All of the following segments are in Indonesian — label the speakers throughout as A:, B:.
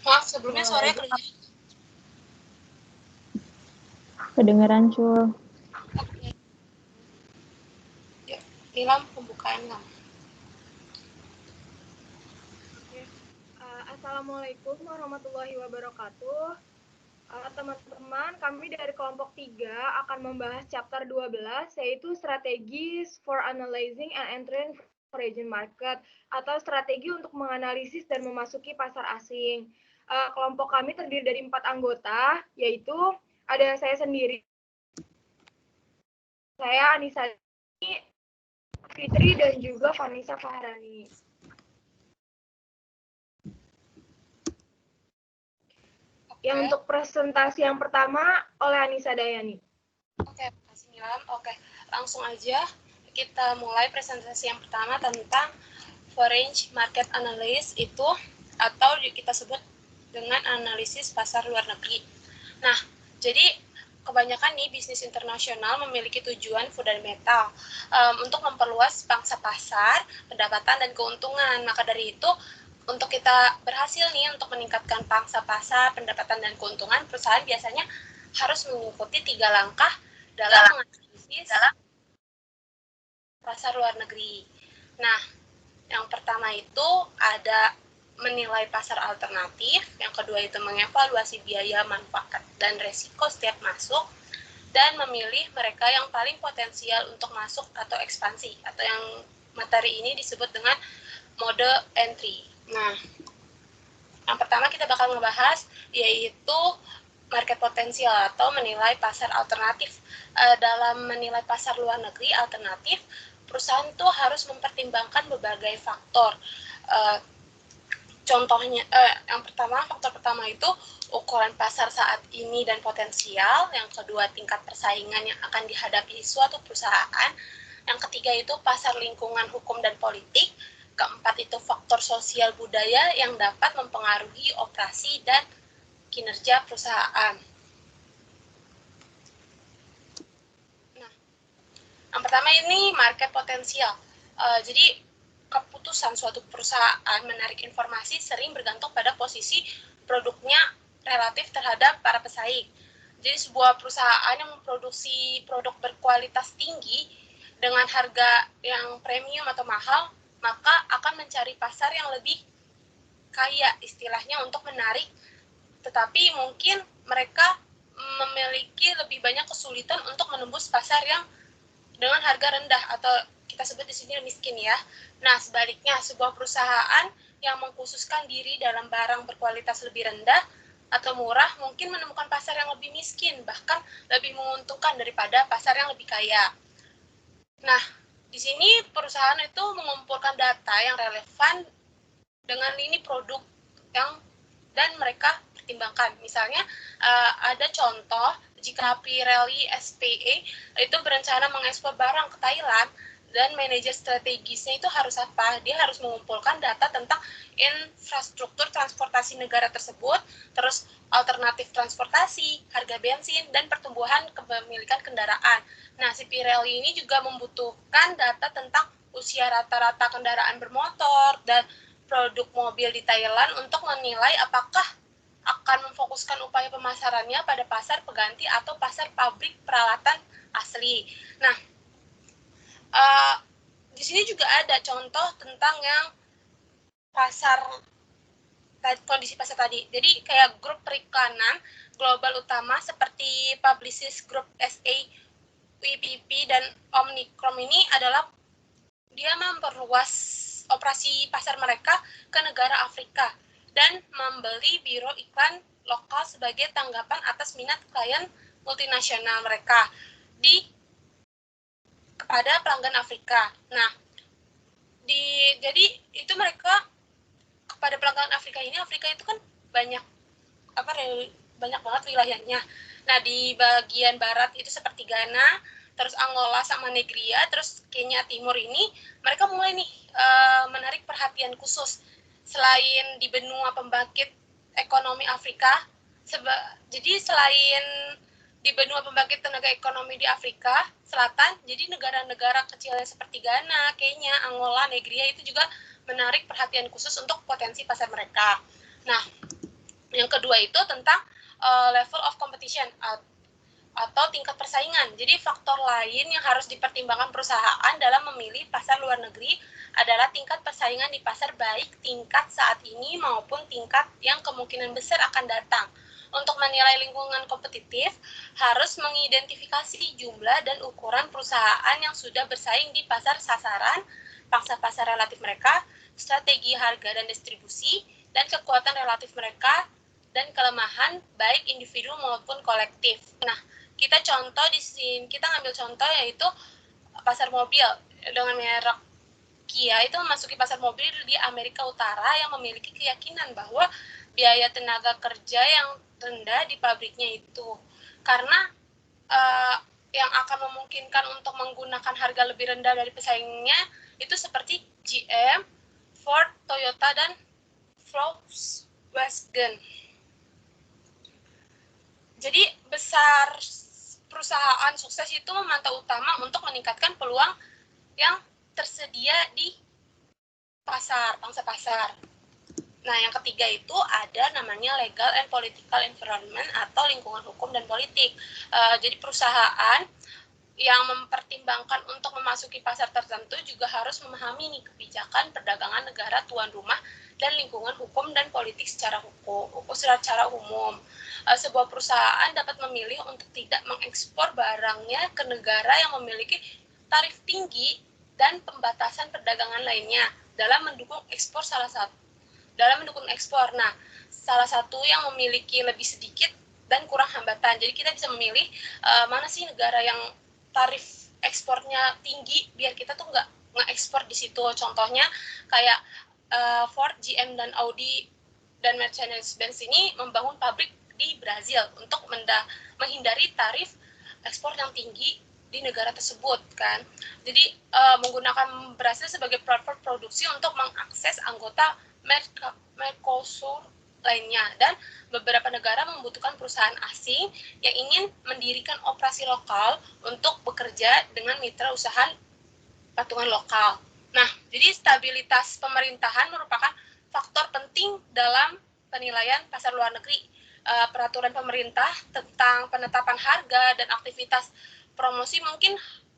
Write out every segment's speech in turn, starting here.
A: Maaf, sebelumnya suaranya kedengaran.
B: Kedengeran, Cul.
A: Oke. Yuk, Nilam, pembukaan Nilam.
C: Assalamualaikum warahmatullahi wabarakatuh. Teman-teman, kami dari kelompok 3 akan membahas chapter 12, yaitu strategi for analyzing and entering foreign market, atau strategi untuk menganalisis dan memasuki pasar asing. Kelompok kami terdiri dari 4 anggota, yaitu ada saya sendiri, saya Anissa Fitri, dan juga Vanessa Fahrani. Yang untuk presentasi yang pertama oleh Anissa Dayani.
A: Oke, makasih Nilam. Oke, langsung aja kita mulai presentasi yang pertama tentang foreign market analysis itu, atau kita sebut dengan analisis pasar luar negeri. Nah, jadi kebanyakan nih bisnis internasional memiliki tujuan fundamental untuk memperluas pangsa pasar, pendapatan, dan keuntungan. Maka dari itu, untuk kita berhasil nih untuk meningkatkan pangsa pasar, pendapatan, dan keuntungan, perusahaan biasanya harus mengikuti 3 langkah dalam menganalisis pasar luar negeri. Nah, yang pertama itu ada menilai pasar alternatif, yang kedua itu mengevaluasi biaya, manfaat, dan resiko setiap masuk, dan memilih mereka yang paling potensial untuk masuk atau ekspansi, atau yang materi ini disebut dengan mode entry. Nah, yang pertama kita bakal ngebahas yaitu market potensial atau menilai pasar alternatif. Dalam menilai pasar luar negeri alternatif, perusahaan itu harus mempertimbangkan berbagai faktor. Contohnya, faktor pertama itu ukuran pasar saat ini dan potensial. Yang kedua, tingkat persaingan yang akan dihadapi suatu perusahaan. Yang ketiga itu pasar lingkungan, hukum, dan politik. Keempat itu faktor sosial budaya yang dapat mempengaruhi operasi dan kinerja perusahaan. Nah, yang pertama ini market potensial. Jadi keputusan suatu perusahaan menarik informasi sering bergantung pada posisi produknya relatif terhadap para pesaing. Jadi sebuah perusahaan yang memproduksi produk berkualitas tinggi dengan harga yang premium atau mahal, maka akan mencari pasar yang lebih kaya istilahnya untuk menarik, tetapi mungkin mereka memiliki lebih banyak kesulitan untuk menembus pasar yang dengan harga rendah, atau kita sebut di sini miskin ya. Nah, sebaliknya sebuah perusahaan yang mengkhususkan diri dalam barang berkualitas lebih rendah atau murah mungkin menemukan pasar yang lebih miskin, bahkan lebih menguntungkan daripada pasar yang lebih kaya. Nah, di sini perusahaan itu mengumpulkan data yang relevan dengan lini produk yang dan mereka pertimbangkan. Misalnya ada contoh jika Pirelli SPA itu berencana mengekspor barang ke Thailand, dan manajer strategisnya itu harus apa? Dia harus mengumpulkan data tentang infrastruktur transportasi negara tersebut, terus alternatif transportasi, harga bensin, dan pertumbuhan kepemilikan kendaraan. Nah, si Pirelli ini juga membutuhkan data tentang usia rata-rata kendaraan bermotor dan produk mobil di Thailand untuk menilai apakah akan memfokuskan upaya pemasarannya pada pasar pengganti atau pasar pabrik peralatan asli. Nah, di sini juga ada contoh tentang yang pasar, kondisi pasar tadi. Jadi kayak grup periklanan global utama seperti Publicis Group SA, WPP, dan Omnicom ini adalah dia memperluas operasi pasar mereka ke negara Afrika dan membeli biro iklan lokal sebagai tanggapan atas minat klien multinasional mereka kepada pelanggan Afrika. Nah, jadi itu mereka kepada pelanggan Afrika ini, Afrika itu kan banyak banget wilayahnya. Nah, di bagian barat itu seperti Ghana, terus Angola sama Negria, terus Kenya Timur ini, mereka mulai nih menarik perhatian khusus. Selain di benua pembangkit ekonomi Afrika, jadi selain di benua pembangkit tenaga ekonomi di Afrika Selatan, jadi negara-negara kecilnya seperti Ghana, Kenya, Angola, Negria itu juga menarik perhatian khusus untuk potensi pasar mereka. Nah, Yang kedua itu tentang level of competition atau tingkat persaingan. Jadi faktor lain yang harus dipertimbangkan perusahaan dalam memilih pasar luar negeri adalah tingkat persaingan di pasar, baik tingkat saat ini maupun tingkat yang kemungkinan besar akan datang. Untuk menilai lingkungan kompetitif, harus mengidentifikasi jumlah dan ukuran perusahaan yang sudah bersaing di pasar sasaran, pangsa pasar relatif mereka, strategi harga dan distribusi, dan kekuatan relatif mereka, dan kelemahan baik individu maupun kolektif. Nah, kita ngambil contoh yaitu pasar mobil dengan merek Kia itu memasuki pasar mobil di Amerika Utara yang memiliki keyakinan bahwa biaya tenaga kerja yang rendah di pabriknya itu karena yang akan memungkinkan untuk menggunakan harga lebih rendah dari pesaingnya itu seperti GM, Ford, Toyota, dan Volkswagen. Jadi besar perusahaan sukses itu memantau utama untuk meningkatkan peluang yang tersedia di pangsa pasar. Nah, yang ketiga itu ada namanya legal and political environment atau lingkungan hukum dan politik. Jadi perusahaan yang mempertimbangkan untuk memasuki pasar tertentu juga harus memahami nih kebijakan perdagangan negara tuan rumah dan lingkungan hukum dan politik secara umum. Sebuah perusahaan dapat memilih untuk tidak mengekspor barangnya ke negara yang memiliki tarif tinggi dan pembatasan perdagangan lainnya dalam mendukung ekspor Nah, salah satu yang memiliki lebih sedikit dan kurang hambatan. Jadi kita bisa memilih mana sih negara yang tarif ekspornya tinggi biar kita tuh nggak nge-ekspor di situ. Contohnya kayak Ford, GM, dan Audi dan Mercedes-Benz ini membangun pabrik di Brazil untuk menghindari tarif ekspor yang tinggi di negara tersebut kan. Jadi menggunakan Brazil sebagai platform produksi untuk mengakses anggota Mercosur lainnya, dan beberapa negara membutuhkan perusahaan asing yang ingin mendirikan operasi lokal untuk bekerja dengan mitra usaha patungan lokal. Nah, jadi stabilitas pemerintahan merupakan faktor penting dalam penilaian pasar luar negeri. Peraturan pemerintah tentang penetapan harga dan aktivitas promosi mungkin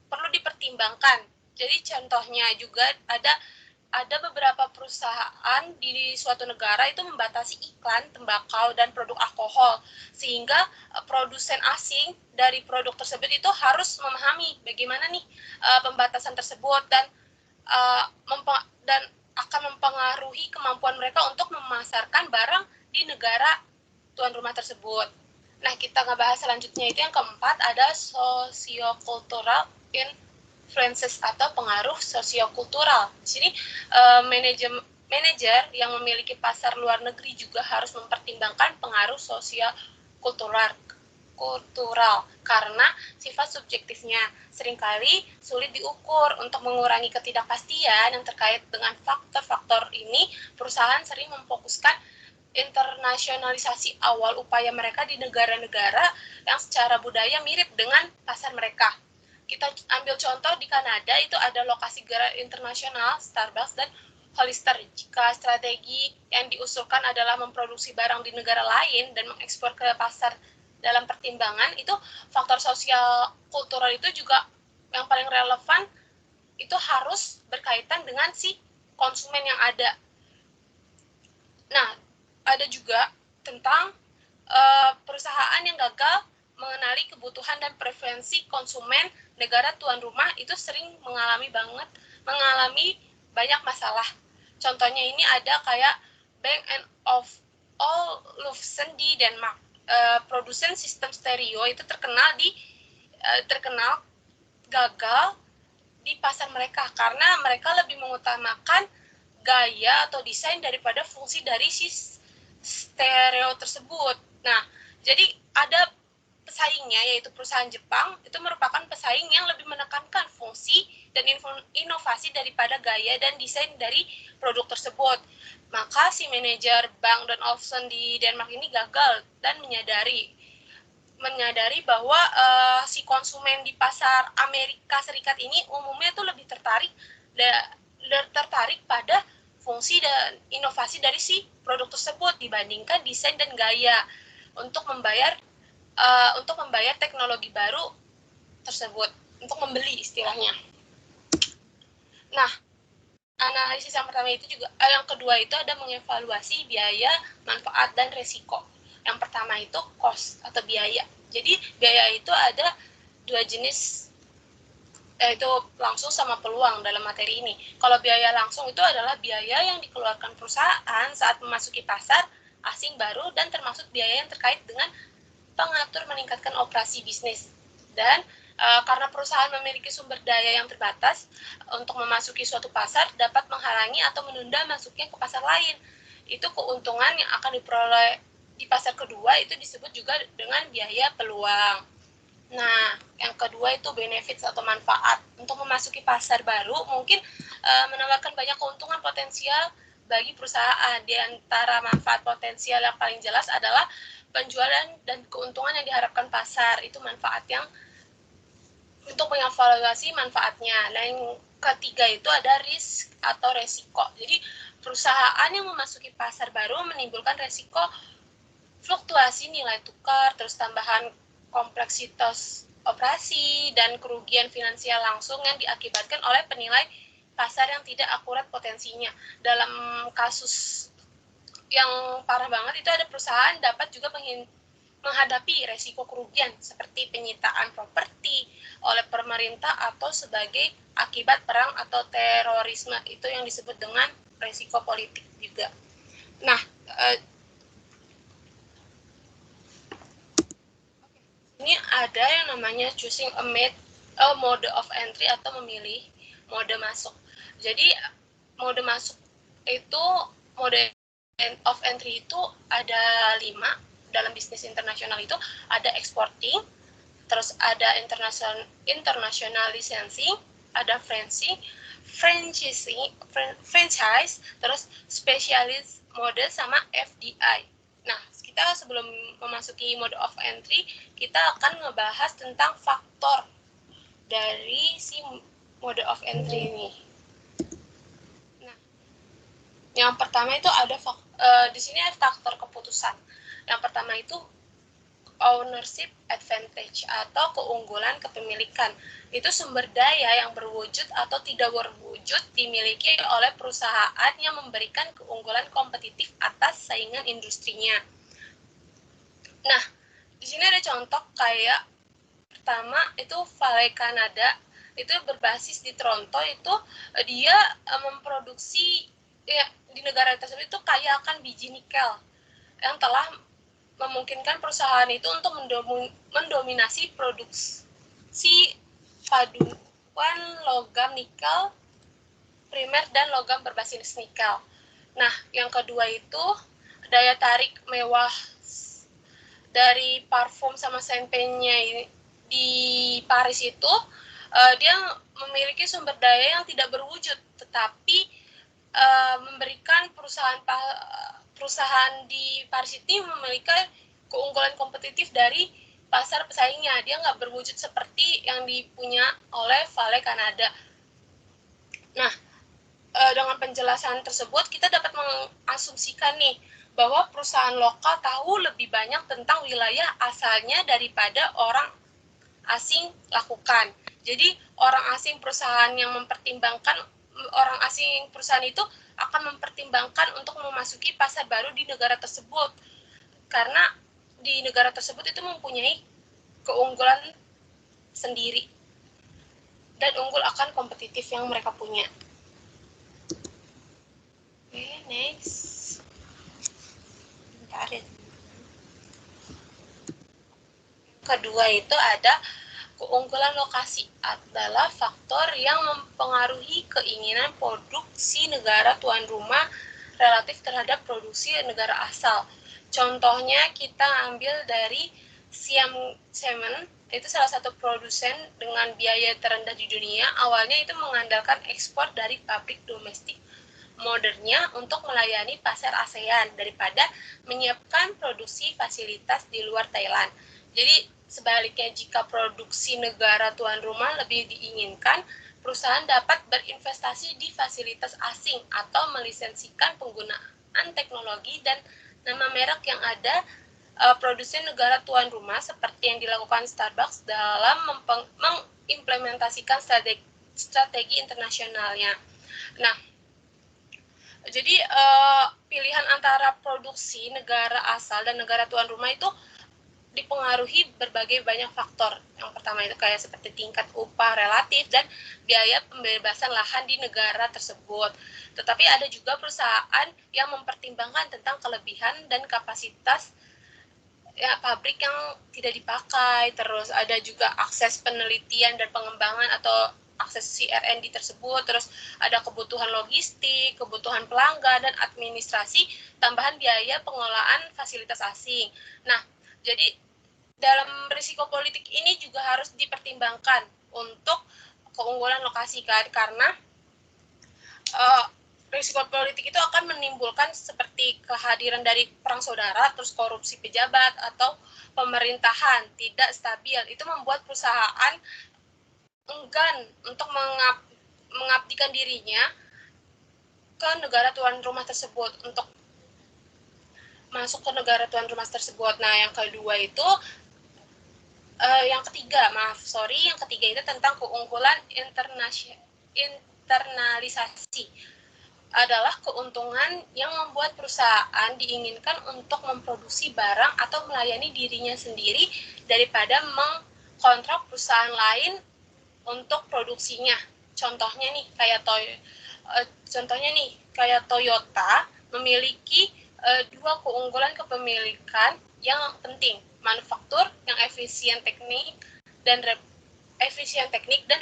A: perlu dipertimbangkan. Jadi contohnya juga ada beberapa perusahaan di suatu negara itu membatasi iklan tembakau dan produk alkohol, sehingga produsen asing dari produk tersebut itu harus memahami bagaimana nih pembatasan tersebut dan akan mempengaruhi kemampuan mereka untuk memasarkan barang di negara tuan rumah tersebut. Nah, kita ngebahas selanjutnya itu yang keempat, ada socio-cultural influences atau pengaruh sosiokultural. Di sini manajer yang memiliki pasar luar negeri juga harus mempertimbangkan pengaruh sosiokultural karena sifat subjektifnya seringkali sulit diukur. Untuk mengurangi ketidakpastian yang terkait dengan faktor-faktor ini, perusahaan sering memfokuskan internasionalisasi awal upaya mereka di negara-negara yang secara budaya mirip dengan pasar mereka. Kita ambil contoh di Kanada, itu ada lokasi gerai internasional Starbucks dan Hollister. Jika strategi yang diusulkan adalah memproduksi barang di negara lain dan mengekspor ke pasar dalam pertimbangan, itu faktor sosial kultural itu juga yang paling relevan, itu harus berkaitan dengan si konsumen yang ada. Nah, ada juga tentang perusahaan yang gagal mengenali kebutuhan dan preferensi konsumen negara tuan rumah itu sering mengalami banyak masalah. Contohnya ini ada kayak Bang & Olufsen di Denmark. Produsen sistem stereo itu terkenal gagal di pasar mereka karena mereka lebih mengutamakan gaya atau desain daripada fungsi dari si stereo tersebut. Nah, jadi ada pesaingnya yaitu perusahaan Jepang, itu merupakan pesaing yang lebih menekankan fungsi dan inovasi daripada gaya dan desain dari produk tersebut. Maka si manajer Bang & Olufsen di Denmark ini gagal dan menyadari bahwa si konsumen di pasar Amerika Serikat ini umumnya tuh lebih tertarik pada fungsi dan inovasi dari si produk tersebut dibandingkan desain dan gaya untuk membayar teknologi baru tersebut, untuk membeli istilahnya. Nah, analisis yang pertama itu juga, yang kedua itu ada mengevaluasi biaya, manfaat, dan resiko. Yang pertama itu cost atau biaya. Jadi biaya itu ada dua jenis, yaitu langsung sama peluang dalam materi ini. Kalau biaya langsung itu adalah biaya yang dikeluarkan perusahaan saat memasuki pasar asing baru dan termasuk biaya yang terkait dengan pengatur meningkatkan operasi bisnis. Dan karena perusahaan memiliki sumber daya yang terbatas untuk memasuki suatu pasar dapat menghalangi atau menunda masuknya ke pasar lain. Itu keuntungan yang akan diperoleh di pasar kedua itu disebut juga dengan biaya peluang. Nah, yang kedua itu benefits atau manfaat. Untuk memasuki pasar baru mungkin menawarkan banyak keuntungan potensial bagi perusahaan. Di antara manfaat potensial yang paling jelas adalah penjualan dan keuntungan yang diharapkan pasar. Itu manfaat yang untuk mengevaluasi manfaatnya. Nah, yang ketiga itu ada risk atau resiko. Jadi, perusahaan yang memasuki pasar baru menimbulkan resiko fluktuasi nilai tukar, terus tambahan kompleksitas operasi, dan kerugian finansial langsung yang diakibatkan oleh penilai pasar yang tidak akurat potensinya. Dalam kasus yang parah banget itu ada perusahaan dapat juga menghadapi resiko kerugian seperti penyitaan properti oleh pemerintah atau sebagai akibat perang atau terorisme. Itu yang disebut dengan resiko politik juga. Nah, ini ada yang namanya choosing a mode of entry atau memilih mode masuk. Jadi mode masuk itu, mode of entry itu ada 5 dalam bisnis internasional. Itu ada exporting, terus ada international licensing, ada franchise, terus specialist mode sama FDI. Nah, kita sebelum memasuki mode of entry, kita akan ngebahas tentang faktor dari si mode of entry ini. Nah, yang pertama itu ada di sini ada faktor keputusan. Yang pertama itu ownership advantage atau keunggulan kepemilikan. Itu sumber daya yang berwujud atau tidak berwujud dimiliki oleh perusahaan yang memberikan keunggulan kompetitif atas saingan industrinya. Nah, di sini ada contoh kayak pertama itu Vale Canada, itu berbasis di Toronto. Itu dia memproduksi di negara tersebut itu kaya akan biji nikel yang telah memungkinkan perusahaan itu untuk mendominasi produksi paduan logam nikel primer dan logam berbasis nikel. Nah, yang kedua itu daya tarik mewah dari parfum sama champagne-nya di Paris itu, dia memiliki sumber daya yang tidak berwujud, tetapi memberikan perusahaan di Paris ini memiliki keunggulan kompetitif dari pasar pesaingnya. Dia nggak berwujud seperti yang dipunya oleh Vale Canada. Nah, dengan penjelasan tersebut kita dapat mengasumsikan nih bahwa perusahaan lokal tahu lebih banyak tentang wilayah asalnya daripada orang asing lakukan. Jadi orang asing perusahaan itu akan mempertimbangkan untuk memasuki pasar baru di negara tersebut, karena di negara tersebut itu mempunyai keunggulan sendiri dan unggul akan kompetitif yang mereka punya. Oke, next. Bentar ya. Kedua itu ada keunggulan lokasi, adalah faktor yang mempengaruhi keinginan produksi negara tuan rumah relatif terhadap produksi negara asal. Contohnya kita ambil dari Siam Cement, itu salah satu produsen dengan biaya terendah di dunia. Awalnya itu mengandalkan ekspor dari pabrik domestik modernnya untuk melayani pasar ASEAN daripada menyiapkan produksi fasilitas di luar Thailand. Jadi sebaliknya, jika produksi negara tuan rumah lebih diinginkan, perusahaan dapat berinvestasi di fasilitas asing atau melisensikan penggunaan teknologi dan nama merek yang ada produsen negara tuan rumah seperti yang dilakukan Starbucks dalam mengimplementasikan strategi internasionalnya. Nah, jadi pilihan antara produksi negara asal dan negara tuan rumah itu dipengaruhi berbagai banyak faktor. Yang pertama itu kayak seperti tingkat upah relatif dan biaya pembebasan lahan di negara tersebut. Tetapi ada juga perusahaan yang mempertimbangkan tentang kelebihan dan kapasitas ya pabrik yang tidak dipakai, terus ada juga akses penelitian dan pengembangan atau akses CR&D tersebut, terus ada kebutuhan logistik, kebutuhan pelanggan, dan administrasi, tambahan biaya pengelolaan fasilitas asing. Nah, jadi dalam risiko politik ini juga harus dipertimbangkan untuk keunggulan lokasi kan, karena risiko politik itu akan menimbulkan seperti kehadiran dari perang saudara, terus korupsi pejabat atau pemerintahan tidak stabil. Itu membuat perusahaan enggan untuk mengabdikan dirinya ke negara tuan rumah tersebut, untuk masuk ke negara tuan rumah tersebut. Nah, yang kedua itu yang ketiga itu tentang keunggulan internalisasi, adalah keuntungan yang membuat perusahaan diinginkan untuk memproduksi barang atau melayani dirinya sendiri daripada mengkontrak perusahaan lain untuk produksinya. Contohnya nih kayak Toyota memiliki dua keunggulan kepemilikan yang penting: manufaktur yang efisien teknik dan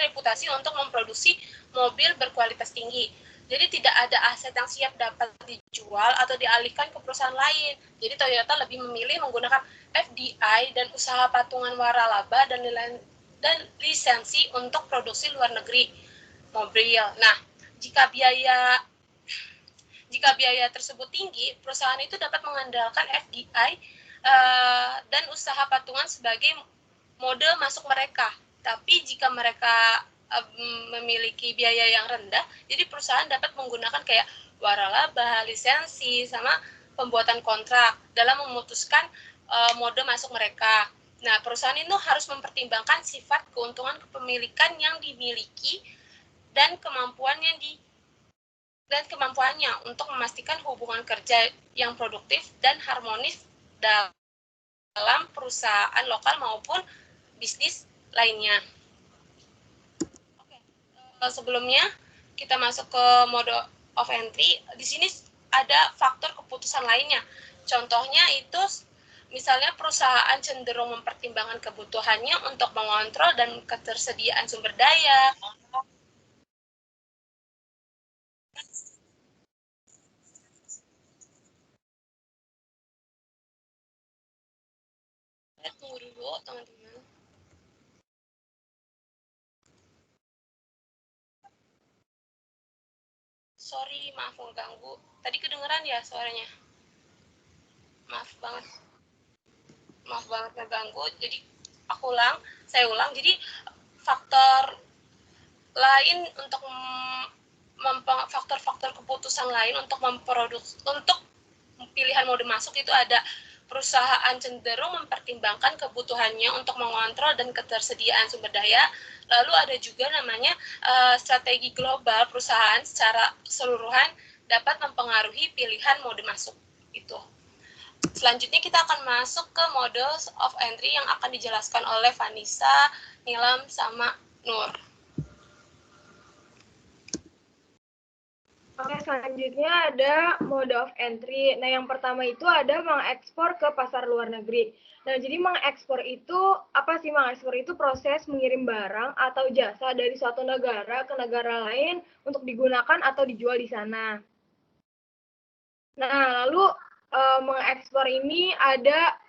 A: reputasi untuk memproduksi mobil berkualitas tinggi. Jadi tidak ada aset yang siap dapat dijual atau dialihkan ke perusahaan lain. Jadi Toyota lebih memilih menggunakan FDI dan usaha patungan waralaba dan lisensi untuk produksi luar negeri mobil. Nah, jika biaya tersebut tinggi, perusahaan itu dapat mengandalkan FDI dan usaha patungan sebagai mode masuk mereka. Tapi jika mereka memiliki biaya yang rendah, jadi perusahaan dapat menggunakan kayak waralaba, lisensi, sama pembuatan kontrak dalam memutuskan mode masuk mereka. Nah, perusahaan itu harus mempertimbangkan sifat keuntungan kepemilikan yang dimiliki dan kemampuannya untuk memastikan hubungan kerja yang produktif dan harmonis dalam perusahaan lokal maupun bisnis lainnya. Sebelumnya kita masuk ke mode of entry, di sini ada faktor keputusan lainnya. Contohnya itu misalnya perusahaan cenderung mempertimbangkan kebutuhannya untuk mengontrol dan ketersediaan sumber daya. Tunggu dulu, teman-teman. Sorry, maaf mengganggu. Tadi kedengeran ya suaranya? Maaf banget ngeganggu. Jadi saya ulang. Jadi faktor lain untuk faktor-faktor keputusan lain untuk pilihan mode masuk itu ada perusahaan cenderung mempertimbangkan kebutuhannya untuk mengontrol dan ketersediaan sumber daya. Lalu ada juga namanya strategi global perusahaan secara keseluruhan dapat mempengaruhi pilihan mode masuk itu. Selanjutnya kita akan masuk ke mode of entry yang akan dijelaskan oleh Vanessa, Nilam, sama Nur.
C: Oke, selanjutnya ada mode of entry. Nah, yang pertama itu ada mengekspor ke pasar luar negeri. Nah, jadi mengekspor itu, apa sih mengekspor itu? Proses mengirim barang atau jasa dari suatu negara ke negara lain untuk digunakan atau dijual di sana. Nah, lalu mengekspor ini ada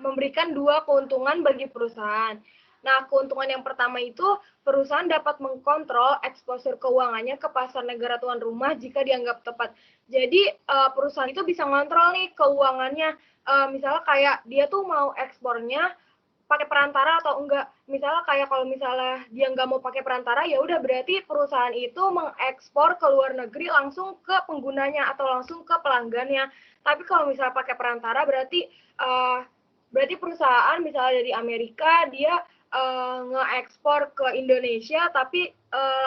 C: memberikan dua keuntungan bagi perusahaan. Nah, keuntungan yang pertama itu perusahaan dapat mengkontrol eksposur keuangannya ke pasar negara tuan rumah jika dianggap tepat. Jadi perusahaan itu bisa ngontrol nih keuangannya. Misalnya kayak dia tuh mau ekspornya pakai perantara atau enggak. Misalnya kayak kalau misalnya dia nggak mau pakai perantara, ya udah berarti perusahaan itu mengekspor ke luar negeri langsung ke penggunanya atau langsung ke pelanggannya. Tapi kalau misalnya pakai perantara berarti perusahaan misalnya dari Amerika dia nge-ekspor ke Indonesia tapi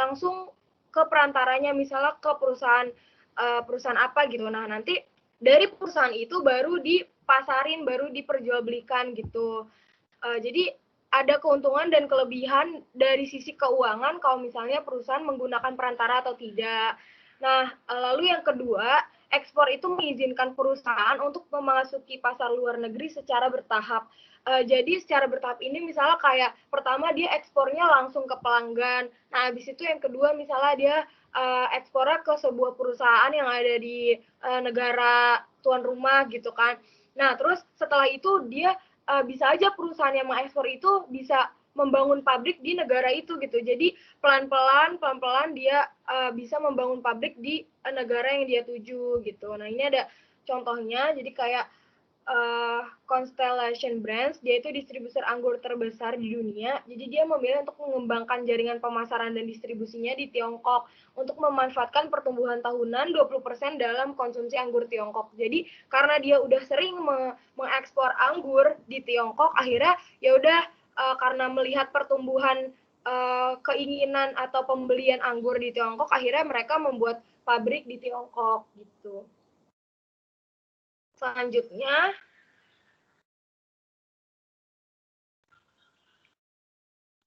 C: langsung ke perantaranya misalnya ke perusahaan apa gitu. Nah, nanti dari perusahaan itu baru dipasarin, baru diperjualbelikan gitu. Jadi ada keuntungan dan kelebihan dari sisi keuangan kalau misalnya perusahaan menggunakan perantara atau tidak. Nah, lalu yang kedua, ekspor itu mengizinkan perusahaan untuk memasuki pasar luar negeri secara bertahap. Jadi secara bertahap ini misalnya kayak pertama dia ekspornya langsung ke pelanggan. Nah, habis itu yang kedua misalnya dia ekspornya ke sebuah perusahaan yang ada di negara tuan rumah gitu kan. Nah, terus setelah itu dia bisa aja perusahaan yang mengekspor itu bisa membangun pabrik di negara itu gitu. Jadi pelan-pelan dia bisa membangun pabrik di negara yang dia tuju gitu. Nah, ini ada contohnya. Jadi kayak Constellation Brands, dia itu distributor anggur terbesar di dunia. Jadi dia memilih untuk mengembangkan jaringan pemasaran dan distribusinya di Tiongkok untuk memanfaatkan pertumbuhan tahunan 20% dalam konsumsi anggur Tiongkok. Jadi karena dia udah sering mengekspor anggur di Tiongkok, akhirnya ya udah karena melihat pertumbuhan keinginan atau pembelian anggur di Tiongkok, akhirnya mereka membuat pabrik di Tiongkok gitu. Selanjutnya,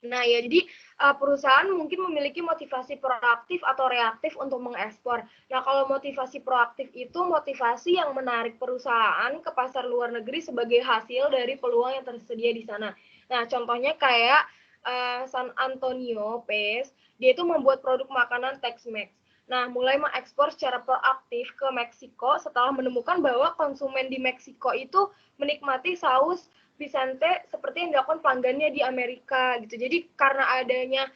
C: nah ya jadi perusahaan mungkin memiliki motivasi proaktif atau reaktif untuk mengekspor. Nah kalau motivasi proaktif itu motivasi yang menarik perusahaan ke pasar luar negeri sebagai hasil dari peluang yang tersedia di sana. Nah contohnya kayak San Antonio Pace, dia itu membuat produk makanan Tex-Mex. Nah, mulai mengekspor secara proaktif ke Meksiko setelah menemukan bahwa konsumen di Meksiko itu menikmati saus Vicente seperti yang dilakukan pelanggannya di Amerika gitu. Jadi karena adanya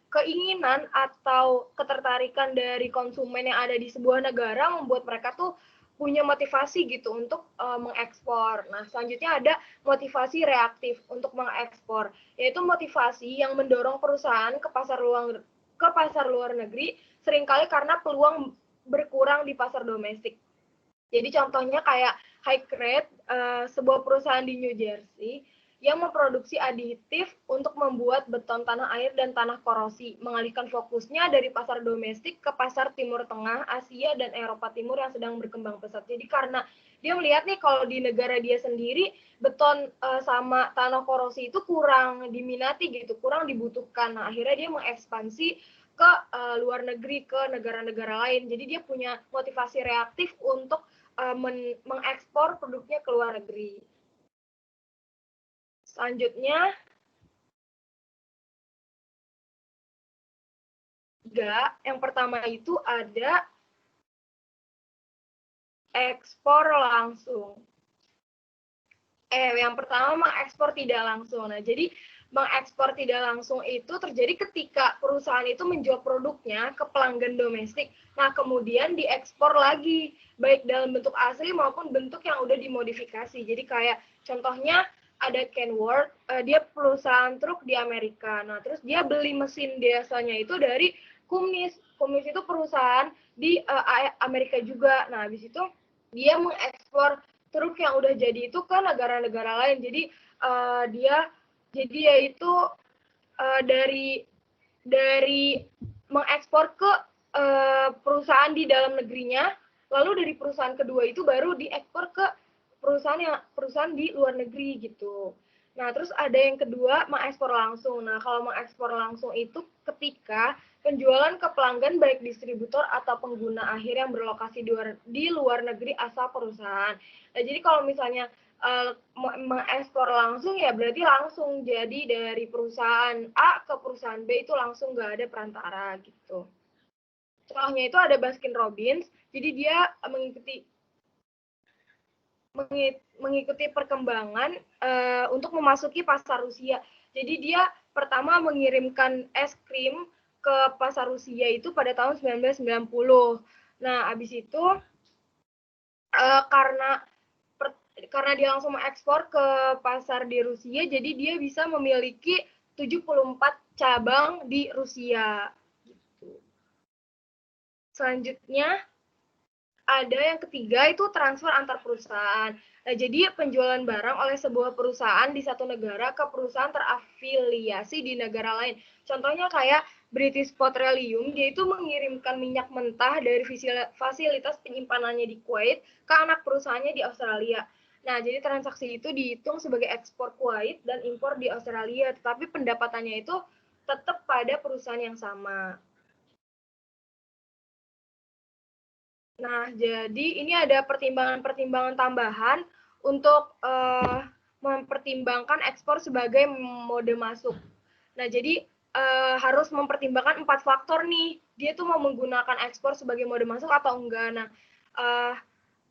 C: keinginan atau ketertarikan dari konsumen yang ada di sebuah negara membuat mereka tuh punya motivasi gitu untuk mengekspor. Nah, selanjutnya ada motivasi reaktif untuk mengekspor, yaitu motivasi yang mendorong perusahaan ke pasar luar negeri seringkali karena peluang berkurang di pasar domestik. Jadi contohnya kayak Hi-Crate, sebuah perusahaan di New Jersey yang memproduksi aditif untuk membuat beton tanah air dan tanah korosi, mengalihkan fokusnya dari pasar domestik ke pasar Timur Tengah, Asia, dan Eropa Timur yang sedang berkembang pesat. Jadi karena dia melihat nih kalau di negara dia sendiri beton sama tanah korosi itu kurang diminati gitu, kurang dibutuhkan. Nah, akhirnya dia mengekspansi ke luar negeri, ke negara-negara lain. Jadi dia punya motivasi reaktif untuk mengekspor produknya ke luar negeri. Selanjutnya, yang pertama itu ada ekspor langsung. Yang pertama mengekspor tidak langsung. Nah, jadi mengekspor tidak langsung itu terjadi ketika perusahaan itu menjual produknya ke pelanggan domestik. Nah, kemudian diekspor lagi, baik dalam bentuk asli maupun bentuk yang udah dimodifikasi. Jadi kayak contohnya ada Kenworth, dia perusahaan truk di Amerika. Nah, terus dia beli mesin biasanya itu dari Cummins. Cummins itu perusahaan di Amerika juga. Nah, habis itu dia mengekspor truk yang udah jadi itu ke negara-negara lain. Jadi dia itu dari mengekspor ke perusahaan di dalam negerinya, lalu dari perusahaan kedua itu baru diekspor ke perusahaan di luar negeri gitu. Nah, terus ada yang kedua, mengekspor langsung. Nah, kalau mengekspor langsung itu ketika penjualan ke pelanggan baik distributor atau pengguna akhir yang berlokasi di luar negeri asal perusahaan. Nah, jadi kalau misalnya mengekspor langsung ya berarti langsung jadi dari perusahaan A ke perusahaan B itu langsung nggak ada perantara gitu. Contohnya itu ada Baskin Robbins, jadi dia mengikuti perkembangan untuk memasuki pasar Rusia. Jadi dia pertama mengirimkan es krim ke pasar Rusia itu pada tahun 1990. Nah, habis itu karena karena dia langsung mengekspor ke pasar di Rusia, jadi dia bisa memiliki 74 cabang di Rusia. Gitu. Selanjutnya, ada yang ketiga itu transfer antar perusahaan. Nah, jadi penjualan barang oleh sebuah perusahaan di satu negara ke perusahaan terafiliasi di negara lain. Contohnya kayak British Petroleum, dia itu mengirimkan minyak mentah dari fasilitas penyimpanannya di Kuwait ke anak perusahaannya di Australia. Nah, jadi transaksi itu dihitung sebagai ekspor Kuwait dan impor di Australia, tetapi pendapatannya itu tetap pada perusahaan yang sama. Nah, jadi ini ada pertimbangan-pertimbangan tambahan untuk mempertimbangkan ekspor sebagai mode masuk. Nah, jadi harus mempertimbangkan 4 faktor nih. Dia tuh mau menggunakan ekspor sebagai mode masuk atau enggak. Nah,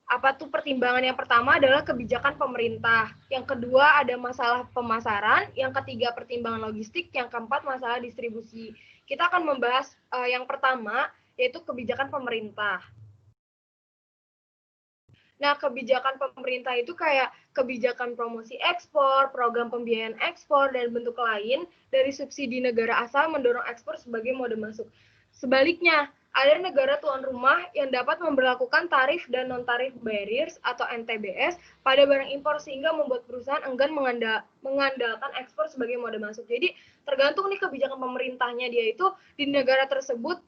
C: apa tuh pertimbangan yang pertama adalah kebijakan pemerintah. Yang kedua ada masalah pemasaran. Yang ketiga pertimbangan logistik. Yang keempat masalah distribusi. Kita akan membahas yang pertama, yaitu kebijakan pemerintah. Nah, kebijakan pemerintah itu kayak kebijakan promosi ekspor, program pembiayaan ekspor, dan bentuk lain dari subsidi negara asal mendorong ekspor sebagai mode masuk. Sebaliknya, ada negara tuan rumah yang dapat memberlakukan tarif dan non-tarif barriers atau NTBS pada barang impor sehingga membuat perusahaan enggan mengandalkan ekspor sebagai mode masuk. Jadi, tergantung nih kebijakan pemerintahnya dia itu di negara tersebut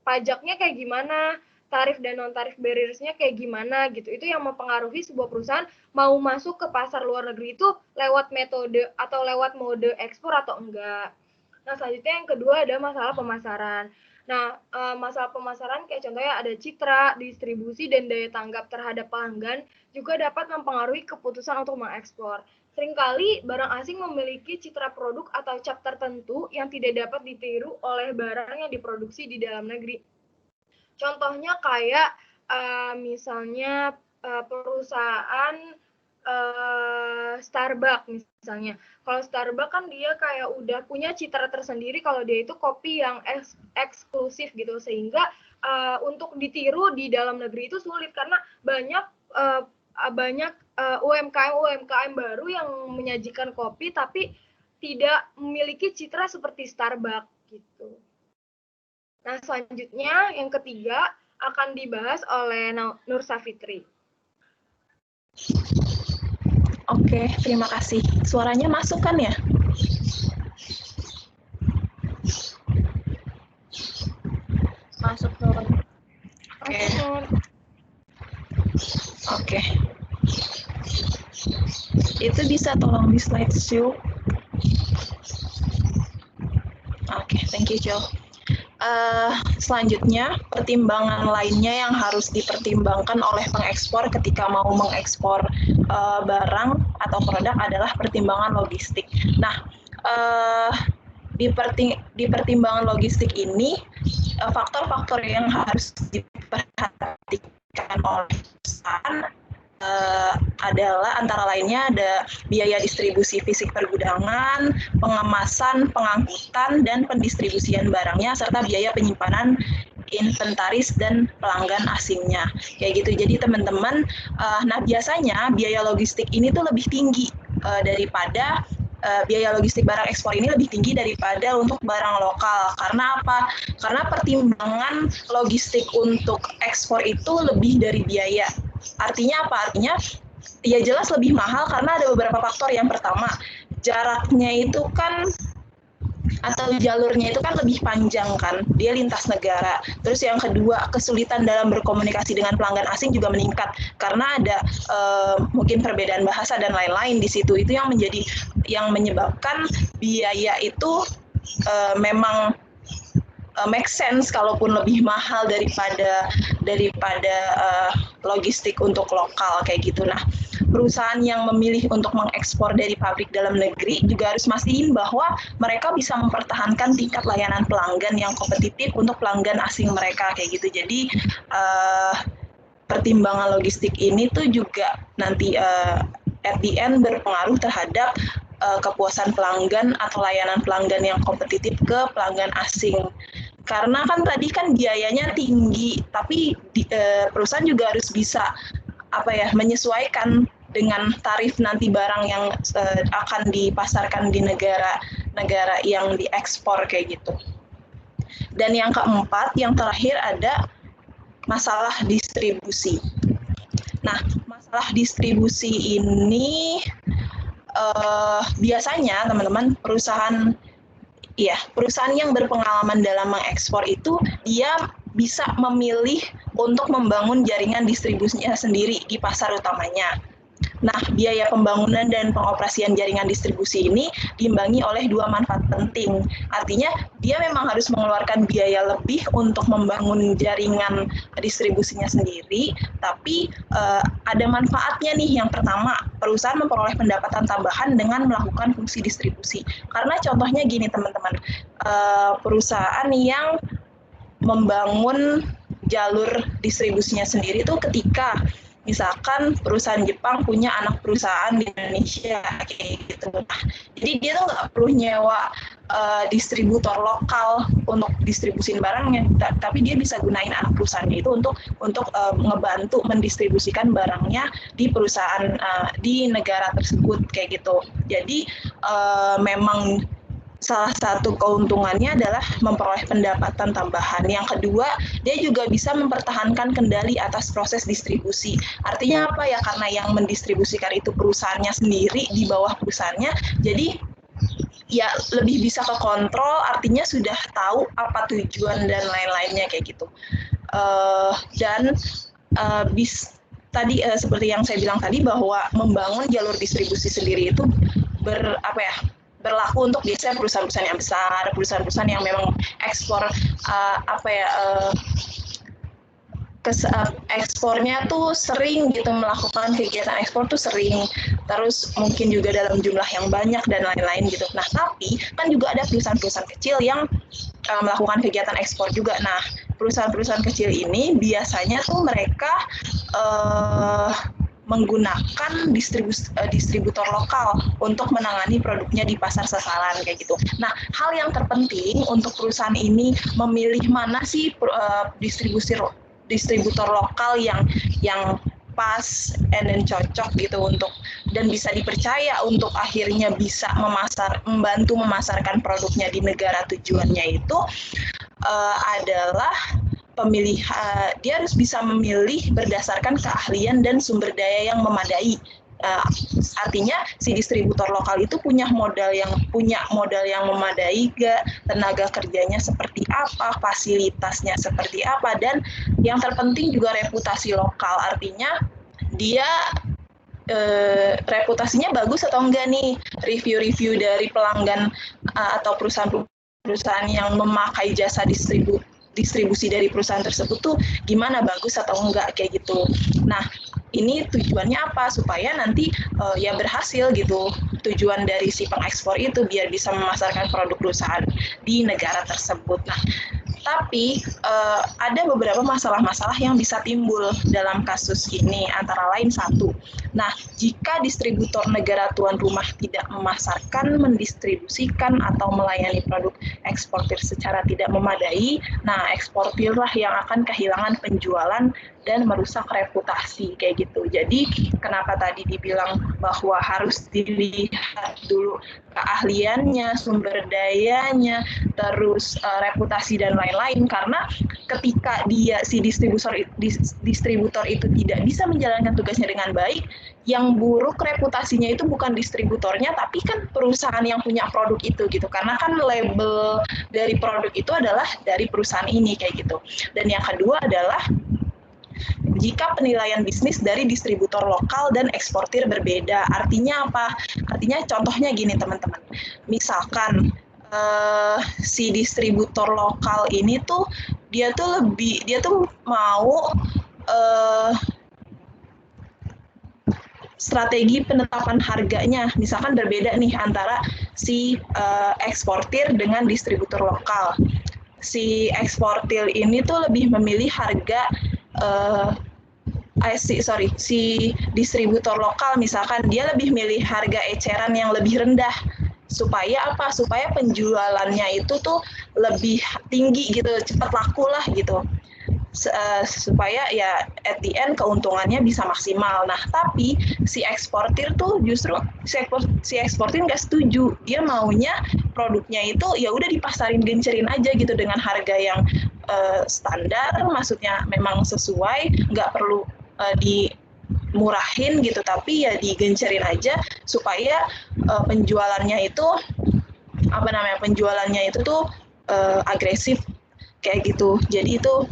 C: pajaknya kayak gimana, tarif dan non-tarif barriers-nya kayak gimana gitu. Itu yang mempengaruhi sebuah perusahaan mau masuk ke pasar luar negeri itu lewat metode atau lewat mode ekspor atau enggak. Nah, selanjutnya yang kedua ada masalah pemasaran. Nah, masalah pemasaran kayak contohnya ada citra, distribusi, dan daya tanggap terhadap pelanggan juga dapat mempengaruhi keputusan untuk mengekspor. Seringkali barang asing memiliki citra produk atau cap tertentu yang tidak dapat ditiru oleh barang yang diproduksi di dalam negeri. Contohnya kayak misalnya perusahaan Starbucks misalnya. Kalau Starbucks kan dia kayak udah punya citra tersendiri kalau dia itu kopi yang eksklusif gitu, sehingga untuk ditiru di dalam negeri itu sulit karena banyak UMKM baru yang menyajikan kopi tapi tidak memiliki citra seperti Starbucks gitu. Nah, selanjutnya yang ketiga akan dibahas oleh Nur Safitri.
D: Oke, terima kasih. Suaranya masuk kan ya?
B: Masuk, Nur.
D: Oke. Oke. Itu bisa tolong di slideshow. Oke, thank you, Jo. Selanjutnya, pertimbangan lainnya yang harus dipertimbangkan oleh pengekspor ketika mau mengekspor barang atau produk adalah pertimbangan logistik. Nah, di pertimbangan logistik ini, faktor-faktor yang harus diperhatikan oleh perusahaan adalah antara lainnya ada biaya distribusi fisik pergudangan, pengemasan, pengangkutan, dan pendistribusian barangnya, serta biaya penyimpanan inventaris dan pelanggan asingnya. Kayak gitu. Jadi teman-teman, nah biasanya biaya logistik ini tuh lebih tinggi daripada biaya logistik barang ekspor ini lebih tinggi daripada untuk barang lokal. Karena apa? Karena pertimbangan logistik untuk ekspor itu lebih dari biaya. Artinya apa? Artinya ya jelas lebih mahal karena ada beberapa faktor. Yang pertama, jaraknya itu kan atau jalurnya itu kan lebih panjang kan, dia lintas negara. Terus yang kedua, kesulitan dalam berkomunikasi dengan pelanggan asing juga meningkat karena ada mungkin perbedaan bahasa dan lain-lain di situ. Itu yang menyebabkan biaya itu memang make sense kalaupun lebih mahal daripada logistik untuk lokal kayak gitu. Nah, perusahaan yang memilih untuk mengekspor dari pabrik dalam negeri juga harus mastiin bahwa mereka bisa mempertahankan tingkat layanan pelanggan yang kompetitif untuk pelanggan asing mereka kayak gitu. Jadi pertimbangan logistik ini tuh juga nanti at the end berpengaruh terhadap kepuasan pelanggan atau layanan pelanggan yang kompetitif ke pelanggan asing. Karena kan tadi kan biayanya tinggi, tapi perusahaan juga harus bisa menyesuaikan dengan tarif nanti barang yang akan dipasarkan di negara yang diekspor kayak gitu. Dan yang keempat, yang terakhir ada masalah distribusi. Nah, masalah distribusi ini biasanya teman-teman perusahaan yang berpengalaman dalam mengekspor itu dia bisa memilih untuk membangun jaringan distribusinya sendiri di pasar utamanya. Nah, biaya pembangunan dan pengoperasian jaringan distribusi ini diimbangi oleh dua manfaat penting. Artinya, dia memang harus mengeluarkan biaya lebih untuk membangun jaringan distribusinya sendiri, tapi ada manfaatnya nih. Yang pertama, perusahaan memperoleh pendapatan tambahan dengan melakukan fungsi distribusi. Karena contohnya gini, teman-teman, perusahaan yang membangun jalur distribusinya sendiri itu ketika misalkan perusahaan Jepang punya anak perusahaan di Indonesia kayak gitu. Nah, jadi dia tuh nggak perlu nyewa distributor lokal untuk distribusin barangnya, tapi dia bisa gunain anak perusahaannya itu untuk ngebantu mendistribusikan barangnya di perusahaan di negara tersebut kayak gitu. Jadi memang salah satu keuntungannya adalah memperoleh pendapatan tambahan. Yang kedua, dia juga bisa mempertahankan kendali atas proses distribusi. Artinya apa ya? Karena yang mendistribusikan itu perusahaannya sendiri di bawah perusahaannya, jadi ya lebih bisa ke kontrol, artinya sudah tahu apa tujuan dan lain-lainnya kayak gitu. Tadi seperti yang saya bilang tadi bahwa membangun jalur distribusi sendiri itu berlaku untuk biasanya perusahaan-perusahaan yang besar, perusahaan-perusahaan yang memang ekspor ekspornya tuh sering gitu, melakukan kegiatan ekspor tuh sering, terus mungkin juga dalam jumlah yang banyak dan lain-lain gitu. Nah, tapi kan juga ada perusahaan-perusahaan kecil yang melakukan kegiatan ekspor juga. Nah, perusahaan-perusahaan kecil ini biasanya tuh mereka menggunakan distributor lokal untuk menangani produknya di pasar sasaran kayak gitu. Nah, hal yang terpenting untuk perusahaan ini memilih mana sih distributor lokal yang pas dan cocok gitu dan bisa dipercaya untuk akhirnya bisa membantu memasarkan produknya di negara tujuannya itu adalah dia harus bisa memilih berdasarkan keahlian dan sumber daya yang memadai. Artinya si distributor lokal itu punya modal yang memadai gak, tenaga kerjanya seperti apa, fasilitasnya seperti apa, dan yang terpenting juga reputasi lokal. Artinya dia reputasinya bagus atau enggak nih, review-review dari pelanggan atau perusahaan-perusahaan yang memakai jasa distribusi dari perusahaan tersebut tuh gimana, bagus atau enggak kayak gitu. Nah, ini tujuannya apa? Supaya nanti ya berhasil gitu. Tujuan dari si pengekspor itu biar bisa memasarkan produk perusahaan di negara tersebut. Nah, tapi ada beberapa masalah-masalah yang bisa timbul dalam kasus ini, antara lain satu. Nah, jika distributor negara tuan rumah tidak memasarkan, mendistribusikan, atau melayani produk eksportir secara tidak memadai, nah eksportirlah yang akan kehilangan penjualan dan merusak reputasi kayak gitu. Jadi kenapa tadi dibilang bahwa harus dilihat dulu keahliannya, sumber dayanya, terus reputasi dan lain-lain, karena ketika si distributor itu tidak bisa menjalankan tugasnya dengan baik, yang buruk reputasinya itu bukan distributornya tapi kan perusahaan yang punya produk itu gitu, karena kan label dari produk itu adalah dari perusahaan ini kayak gitu. Dan yang kedua adalah jika penilaian bisnis dari distributor lokal dan eksportir berbeda. Artinya apa? Artinya contohnya gini teman-teman. Misalkan si distributor lokal ini tuh dia tuh mau strategi penetapan harganya misalkan berbeda nih antara si eksportir dengan distributor lokal. Si eksportir ini tuh lebih memilih harga si distributor lokal misalkan dia lebih milih harga eceran yang lebih rendah supaya apa? Supaya penjualannya itu tuh lebih tinggi gitu, cepat laku lah gitu. supaya ya at the end keuntungannya bisa maksimal. Nah, tapi si eksportir tuh justru si eksportir nggak setuju. Dia maunya produknya itu ya udah dipasarin gencerin aja gitu dengan harga yang standar, maksudnya memang sesuai, nggak perlu dimurahin gitu, tapi ya digencerin aja supaya penjualannya itu tuh agresif kayak gitu. Jadi itu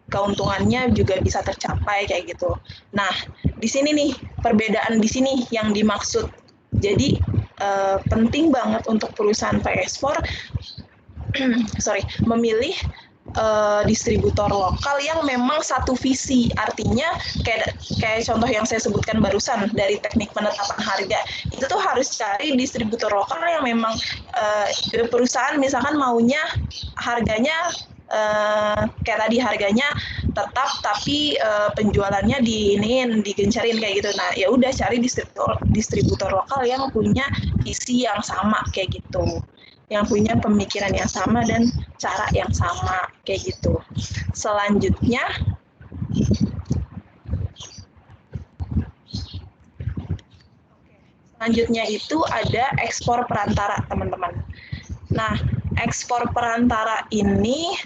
D: keuntungannya juga bisa tercapai kayak gitu. Nah, di sini nih perbedaan di sini yang dimaksud. Jadi penting banget untuk perusahaan pengekspor memilih distributor lokal yang memang satu visi. Artinya kayak contoh yang saya sebutkan barusan dari teknik penetapan harga, itu tuh harus cari distributor lokal yang memang perusahaan misalkan maunya harganya kayak tadi harganya tetap tapi penjualannya digencarin kayak gitu. Nah, ya udah cari distributor lokal yang punya visi yang sama kayak gitu, yang punya pemikiran yang sama dan cara yang sama kayak gitu. Selanjutnya itu ada ekspor perantara, teman-teman. Nah, ekspor perantara ini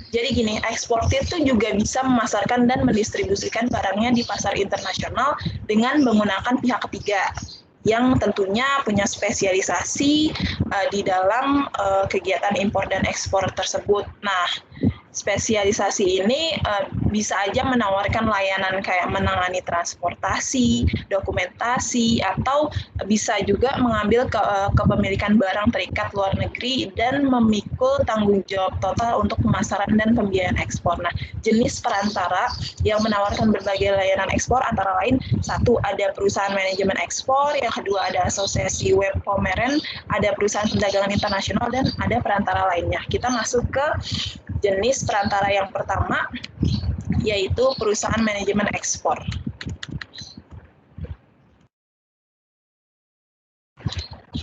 D: jadi gini, eksportir itu juga bisa memasarkan dan mendistribusikan barangnya di pasar internasional dengan menggunakan pihak ketiga yang tentunya punya spesialisasi di dalam kegiatan impor dan ekspor tersebut. Nah, spesialisasi ini bisa aja menawarkan layanan kayak menangani transportasi, dokumentasi, atau bisa juga mengambil kepemilikan barang terikat luar negeri dan memikul tanggung jawab total untuk pemasaran dan pembiayaan ekspor. Nah, jenis perantara yang menawarkan berbagai layanan ekspor antara lain, satu ada perusahaan manajemen ekspor, yang kedua ada asosiasi web pameran, ada perusahaan perdagangan internasional, dan ada perantara lainnya. Kita masuk ke jenis perantara yang pertama, yaitu perusahaan manajemen ekspor.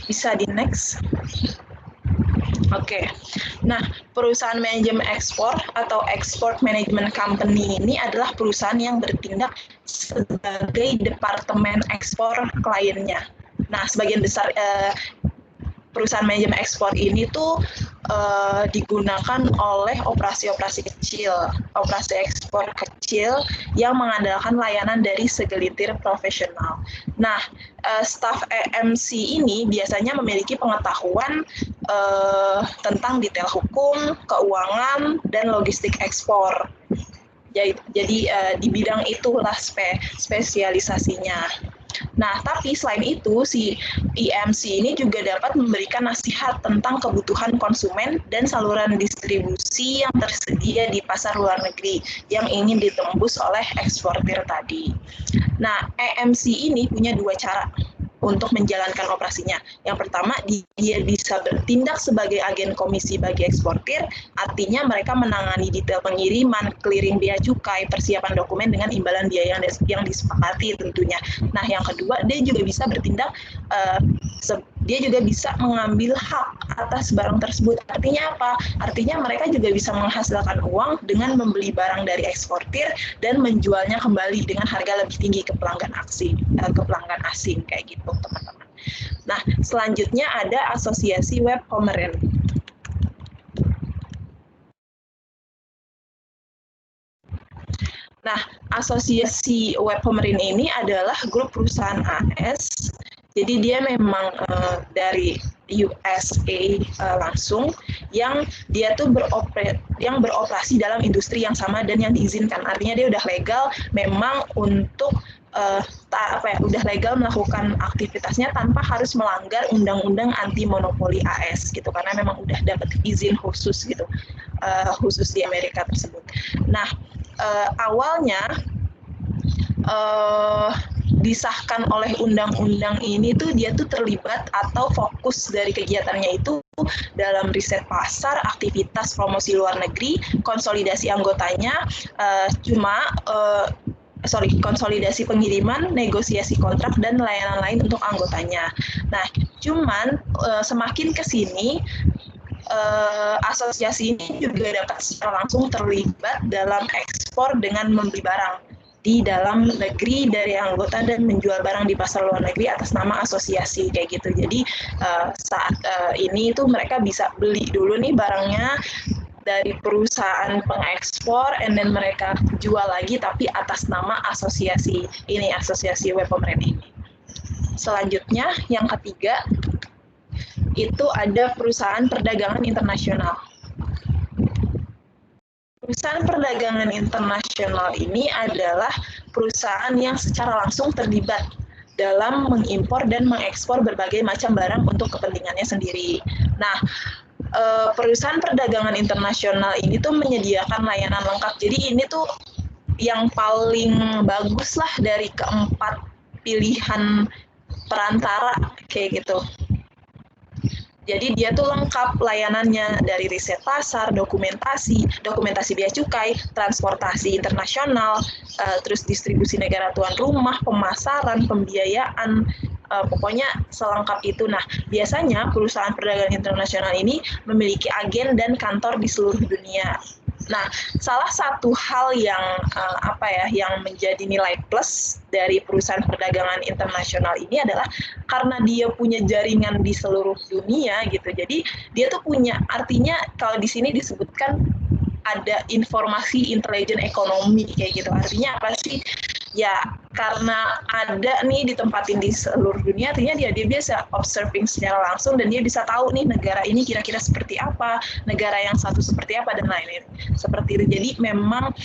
D: Bisa di next. Oke. Nah, perusahaan manajemen ekspor atau export management company ini adalah perusahaan yang bertindak sebagai departemen ekspor kliennya. Nah, sebagian besar perusahaan manajemen ekspor ini tuh digunakan oleh operasi-operasi kecil, operasi ekspor kecil yang mengandalkan layanan dari segelintir profesional. Nah, staf EMC ini biasanya memiliki pengetahuan tentang detail hukum, keuangan, dan logistik ekspor. Jadi di bidang itulah spesialisasinya. Nah, tapi selain itu, si EMC ini juga dapat memberikan nasihat tentang kebutuhan konsumen dan saluran distribusi yang tersedia di pasar luar negeri yang ingin ditembus oleh eksportir tadi. Nah, EMC ini punya dua cara untuk menjalankan operasinya. Yang pertama, dia bisa bertindak sebagai agen komisi bagi eksportir, artinya mereka menangani detail pengiriman, clearing bea cukai, persiapan dokumen dengan imbalan biaya yang disepakati tentunya. Nah, yang kedua, dia juga bisa bertindak, dia juga bisa mengambil hak atas barang tersebut. Artinya apa? Artinya mereka juga bisa menghasilkan uang dengan membeli barang dari eksportir dan menjualnya kembali dengan harga lebih tinggi ke pelanggan asing kayak gitu, teman-teman. Nah, selanjutnya ada asosiasi web pameran. Nah, asosiasi web pameran ini adalah grup perusahaan AS. Jadi dia memang dari USA langsung yang dia tuh beroperasi dalam industri yang sama dan yang diizinkan. Artinya dia udah legal memang untuk udah legal melakukan aktivitasnya tanpa harus melanggar undang-undang anti monopoli AS gitu, karena memang udah dapat izin khusus gitu, khusus di Amerika tersebut. Nah, awalnya disahkan oleh undang-undang ini tuh dia tuh terlibat atau fokus dari kegiatannya itu dalam riset pasar, aktivitas promosi luar negeri, konsolidasi anggotanya, konsolidasi pengiriman, negosiasi kontrak, dan layanan lain untuk anggotanya. Nah, cuman semakin ke sini asosiasi ini juga dapat secara langsung terlibat dalam ekspor dengan membeli barang di dalam negeri dari anggota dan menjual barang di pasar luar negeri atas nama asosiasi kayak gitu. Jadi saat ini tuh mereka bisa beli dulu nih barangnya dari perusahaan pengekspor, and then mereka jual lagi tapi atas nama asosiasi ini, asosiasi WPOMREN ini. Selanjutnya yang ketiga itu ada perusahaan perdagangan internasional. Perusahaan perdagangan internasional ini adalah perusahaan yang secara langsung terlibat dalam mengimpor dan mengekspor berbagai macam barang untuk kepentingannya sendiri. Nah, perusahaan perdagangan internasional ini tuh menyediakan layanan lengkap. Jadi ini tuh yang paling bagus lah dari keempat pilihan perantara kayak gitu. Jadi dia tuh lengkap layanannya dari riset pasar, dokumentasi bea cukai, transportasi internasional, terus distribusi negara tuan rumah, pemasaran, pembiayaan, pokoknya selengkap itu. Nah, biasanya perusahaan perdagangan internasional ini memiliki agen dan kantor di seluruh dunia. Nah, salah satu hal yang yang menjadi nilai plus dari perusahaan perdagangan internasional ini adalah karena dia punya jaringan di seluruh dunia gitu. Jadi dia tuh punya, artinya kalau di sini disebutkan ada informasi intelijen ekonomi kayak gitu. Artinya apa sih? Ya karena ada nih ditempatin di seluruh dunia, artinya dia bisa observing secara langsung dan dia bisa tahu nih negara ini kira-kira seperti apa, negara yang satu seperti apa dan lain-lain seperti itu. Jadi memang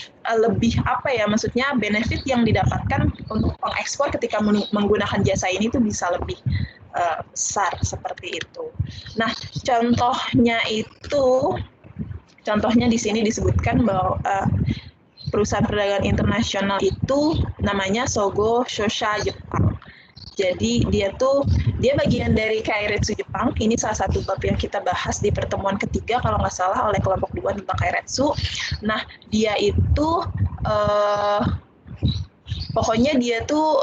D: lebih maksudnya benefit yang didapatkan untuk pengekspor ketika menggunakan jasa ini tuh bisa lebih besar seperti itu. Nah, contohnya di sini disebutkan bahwa perusahaan perdagangan internasional itu namanya Sogo Shosha Jepang. Jadi dia bagian dari Keiretsu Jepang. Ini salah satu bab yang kita bahas di pertemuan ketiga kalau nggak salah oleh kelompok 2 tentang Keiretsu. Nah, dia itu pokoknya dia tuh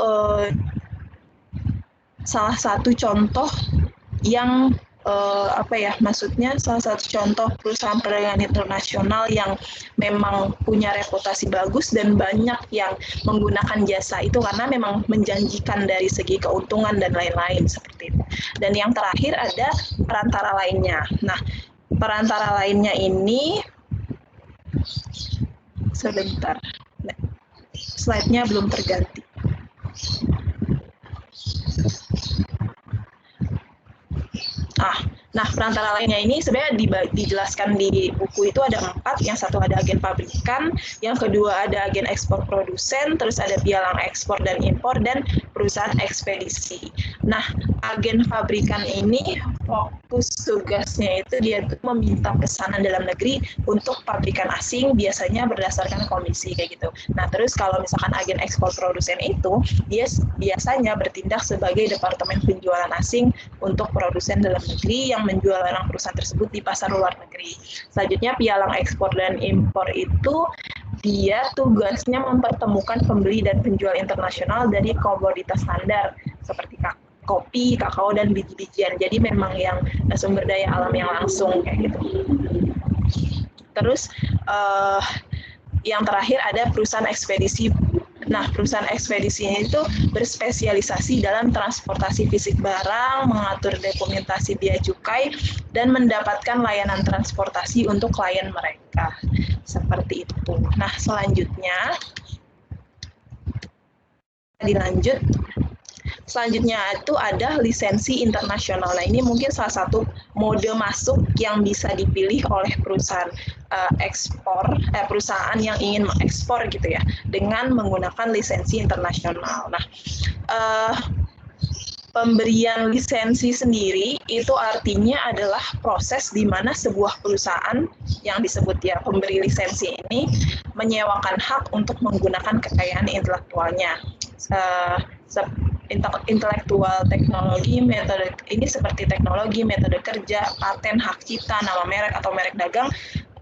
D: salah satu contoh yang maksudnya salah satu contoh perusahaan perdagangan internasional yang memang punya reputasi bagus dan banyak yang menggunakan jasa itu karena memang menjanjikan dari segi keuntungan dan lain-lain seperti itu. Dan yang terakhir ada perantara lainnya. Nah, perantara lainnya ini sebentar, slide-nya belum terganti. Nah, perantara lainnya ini sebenarnya dijelaskan di buku itu ada 4. Yang satu ada agen pabrikan, yang kedua ada agen ekspor produsen, terus ada pialang ekspor dan impor, dan perusahaan ekspedisi. Nah, agen pabrikan ini fokus tugasnya itu dia meminta pesanan dalam negeri untuk pabrikan asing, biasanya berdasarkan komisi kayak gitu. Nah, terus kalau misalkan agen ekspor produsen itu, dia biasanya bertindak sebagai departemen penjualan asing untuk produsen dalam negeri yang menjual barang perusahaan tersebut di pasar luar negeri. Selanjutnya, pialang ekspor dan impor itu dia tugasnya mempertemukan pembeli dan penjual internasional dari komoditas standar seperti kopi, kakao, dan biji-bijian. Jadi memang yang sumber daya alam yang langsung kayak gitu. Terus yang terakhir ada perusahaan ekspedisi. Nah, perusahaan ekspedisi ini itu berspesialisasi dalam transportasi fisik barang, mengatur dokumentasi bea cukai, dan mendapatkan layanan transportasi untuk klien mereka. Seperti itu. Nah, selanjutnya dilanjut. Selanjutnya itu ada lisensi internasional. Nah, ini mungkin salah satu mode masuk yang bisa dipilih oleh perusahaan perusahaan yang ingin mengekspor gitu ya, dengan menggunakan lisensi internasional. Nah, pemberian lisensi sendiri itu artinya adalah proses di mana sebuah perusahaan yang disebut ya pemberi lisensi ini menyewakan hak untuk menggunakan kekayaan intelektualnya. Intelektual teknologi, metode ini seperti teknologi, metode kerja, paten, hak cipta, nama merek atau merek dagang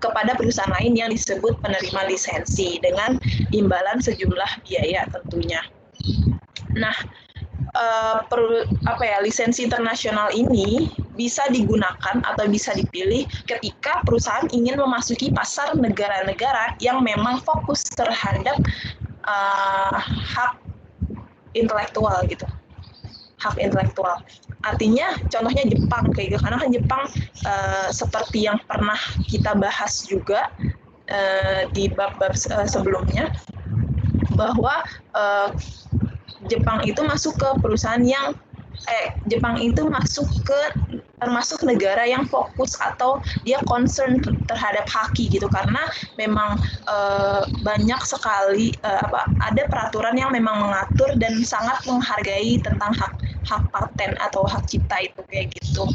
D: kepada perusahaan lain yang disebut penerima lisensi dengan imbalan sejumlah biaya tentunya. Nah, lisensi internasional ini bisa digunakan atau bisa dipilih ketika perusahaan ingin memasuki pasar negara-negara yang memang fokus terhadap hak intelektual gitu, hak intelektual. Artinya contohnya Jepang kayak gitu, karena kan Jepang seperti yang pernah kita bahas juga di bab-bab sebelumnya, bahwa Jepang itu masuk ke perusahaan yang Jepang itu masuk ke termasuk negara yang fokus atau dia concern terhadap haki gitu, karena memang banyak sekali ada peraturan yang memang mengatur dan sangat menghargai tentang hak paten atau hak cipta itu kayak gitu.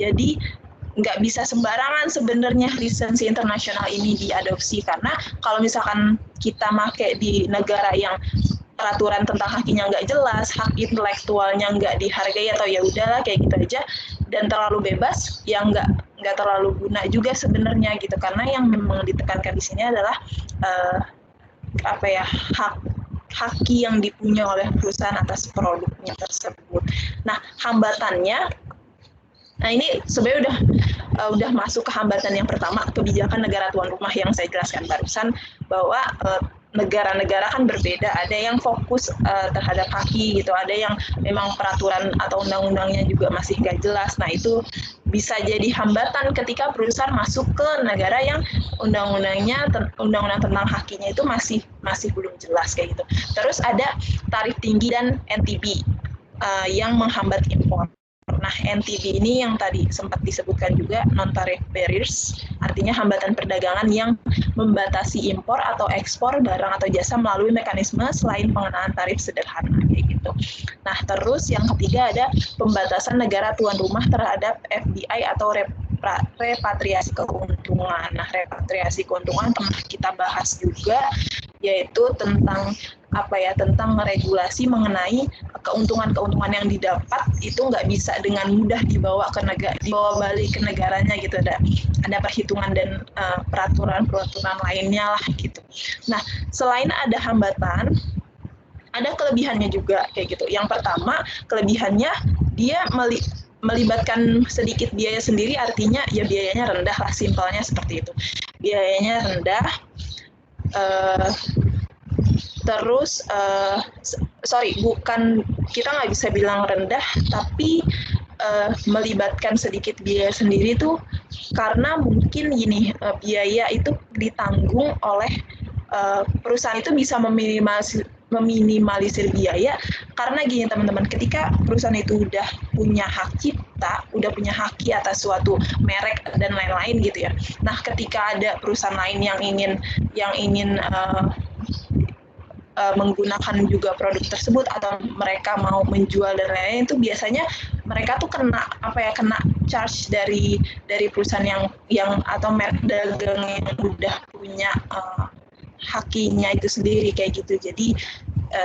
D: Jadi nggak bisa sembarangan sebenarnya lisensi internasional ini diadopsi, karena kalau misalkan kita make di negara yang peraturan tentang hakinya nggak jelas, hak intelektualnya nggak dihargai atau ya udahlah kayak gitu aja dan terlalu bebas, ya nggak terlalu guna juga sebenarnya gitu, karena yang memang ditekankan di sini adalah haki yang dipunya oleh perusahaan atas produknya tersebut. Nah, hambatannya, nah ini sebenarnya udah masuk ke hambatan yang pertama, kebijakan negara tuan rumah yang saya jelaskan barusan, bahwa negara-negara kan berbeda, ada yang fokus terhadap haki gitu, ada yang memang peraturan atau undang-undangnya juga masih nggak jelas. Nah itu bisa jadi hambatan ketika perusahaan masuk ke negara yang undang-undang tentang hakinya itu masih belum jelas kayak gitu. Terus ada tarif tinggi dan NTB yang menghambat impor. Nah, NTB ini yang tadi sempat disebutkan juga, non-tariff barriers, artinya hambatan perdagangan yang membatasi impor atau ekspor barang atau jasa melalui mekanisme selain pengenaan tarif sederhana, kayak gitu. Nah, terus yang ketiga ada pembatasan negara tuan rumah terhadap FDI atau repatriasi keuntungan. Nah, repatriasi keuntungan pernah kita bahas juga, yaitu tentang tentang regulasi mengenai keuntungan-keuntungan yang didapat itu nggak bisa dengan mudah dibawa balik ke negaranya gitu, ada perhitungan dan peraturan-peraturan lainnya lah gitu. Nah, selain ada hambatan, ada kelebihannya juga kayak gitu. Yang pertama, kelebihannya dia melibatkan sedikit biaya sendiri, artinya ya biayanya rendah lah, simpelnya seperti itu. Biayanya rendah. Terus, kita nggak bisa bilang rendah, tapi melibatkan sedikit biaya sendiri tuh karena mungkin gini, biaya itu ditanggung oleh perusahaan itu bisa meminimalisir biaya, karena gini teman-teman, ketika perusahaan itu udah punya hak cipta, udah punya haki atas suatu merek dan lain-lain gitu ya. Nah, ketika ada perusahaan lain yang ingin menggunakan juga produk tersebut atau mereka mau menjual dan lain-lain, itu biasanya mereka tuh kena charge dari perusahaan yang atau merek dagang yang udah punya hakinya itu sendiri kayak gitu. Jadi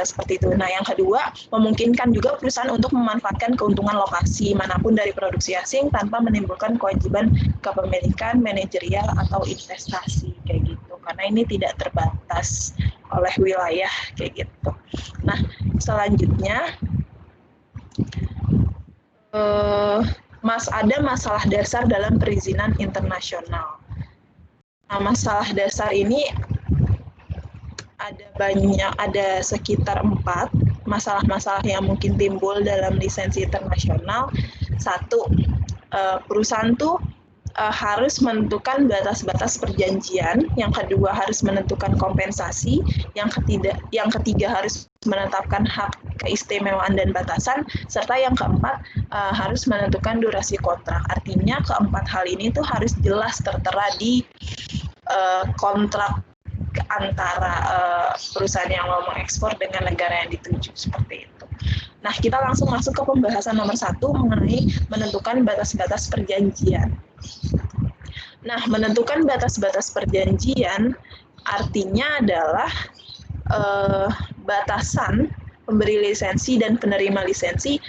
D: seperti itu. Nah, yang kedua, memungkinkan juga perusahaan untuk memanfaatkan keuntungan lokasi manapun dari produksi asing tanpa menimbulkan kewajiban kepemilikan, manajerial atau investasi kayak gitu. Karena ini tidak terbatas oleh wilayah kayak gitu. Nah, selanjutnya ada masalah dasar dalam perizinan internasional. Nah, masalah dasar ini ada sekitar 4 masalah-masalah yang mungkin timbul dalam lisensi internasional. 1, perusahaan tuh harus menentukan batas-batas perjanjian. Yang kedua, harus menentukan kompensasi. Yang ketiga harus menetapkan hak keistimewaan dan batasan. Serta yang keempat, harus menentukan durasi kontrak. Artinya keempat hal ini tuh harus jelas tertera di kontrak antara perusahaan yang mau mengekspor dengan negara yang dituju, seperti itu. Nah, kita langsung masuk ke pembahasan nomor 1 mengenai menentukan batas-batas perjanjian. Nah, menentukan batas-batas perjanjian artinya adalah batasan pemberi lisensi dan penerima lisensi.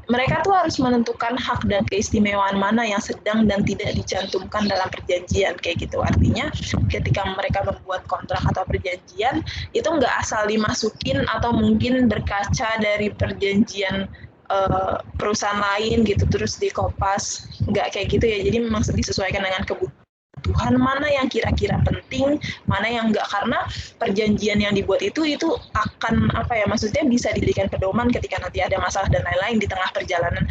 D: Mereka tuh harus menentukan hak dan keistimewaan mana yang sedang dan tidak dicantumkan dalam perjanjian kayak gitu. Artinya ketika mereka membuat kontrak atau perjanjian itu nggak asal dimasukin atau mungkin berkaca dari perjanjian perusahaan lain gitu terus dikopas, nggak kayak gitu ya. Jadi memang disesuaikan dengan kebutuhan mana yang kira-kira penting, mana yang enggak, karena perjanjian yang dibuat itu akan apa ya, maksudnya bisa dijadikan pedoman ketika nanti ada masalah dan lain-lain di tengah perjalanan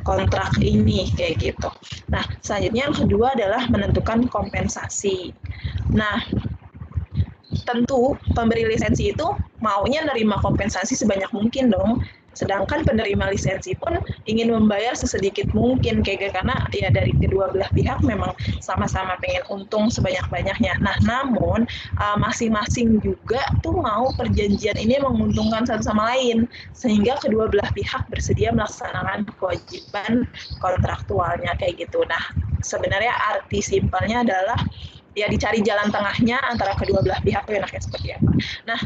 D: kontrak ini kayak gitu. Nah, selanjutnya yang kedua adalah menentukan kompensasi. Nah, tentu pemberi lisensi itu maunya nerima kompensasi sebanyak mungkin dong. Sedangkan penerima lisensi pun ingin membayar sesedikit mungkin kayak karena ya dari kedua belah pihak memang sama-sama pengen untung sebanyak-banyaknya. Nah, namun masing-masing juga tuh mau perjanjian ini menguntungkan satu sama lain sehingga kedua belah pihak bersedia melaksanakan kewajiban kontraktualnya kayak gitu. Nah, sebenarnya arti simpelnya adalah ya dicari jalan tengahnya antara kedua belah pihak itu enaknya seperti apa. Nah,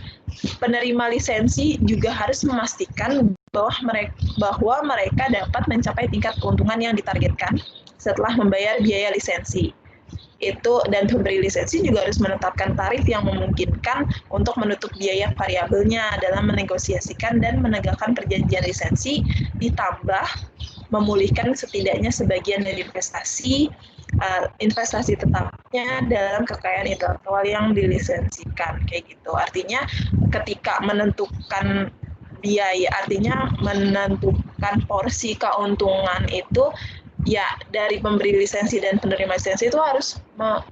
D: penerima lisensi juga harus memastikan bahwa mereka dapat mencapai tingkat keuntungan yang ditargetkan setelah membayar biaya lisensi. Itu dan pemberi lisensi juga harus menetapkan tarif yang memungkinkan untuk menutup biaya variabelnya dalam menegosiasikan dan menegakkan perjanjian lisensi, ditambah memulihkan setidaknya sebagian dari investasi tetapnya dalam kekayaan intelektual yang dilisensikan kayak gitu. Artinya ketika menentukan biaya, artinya menentukan porsi keuntungan itu ya dari pemberi lisensi dan penerima lisensi itu harus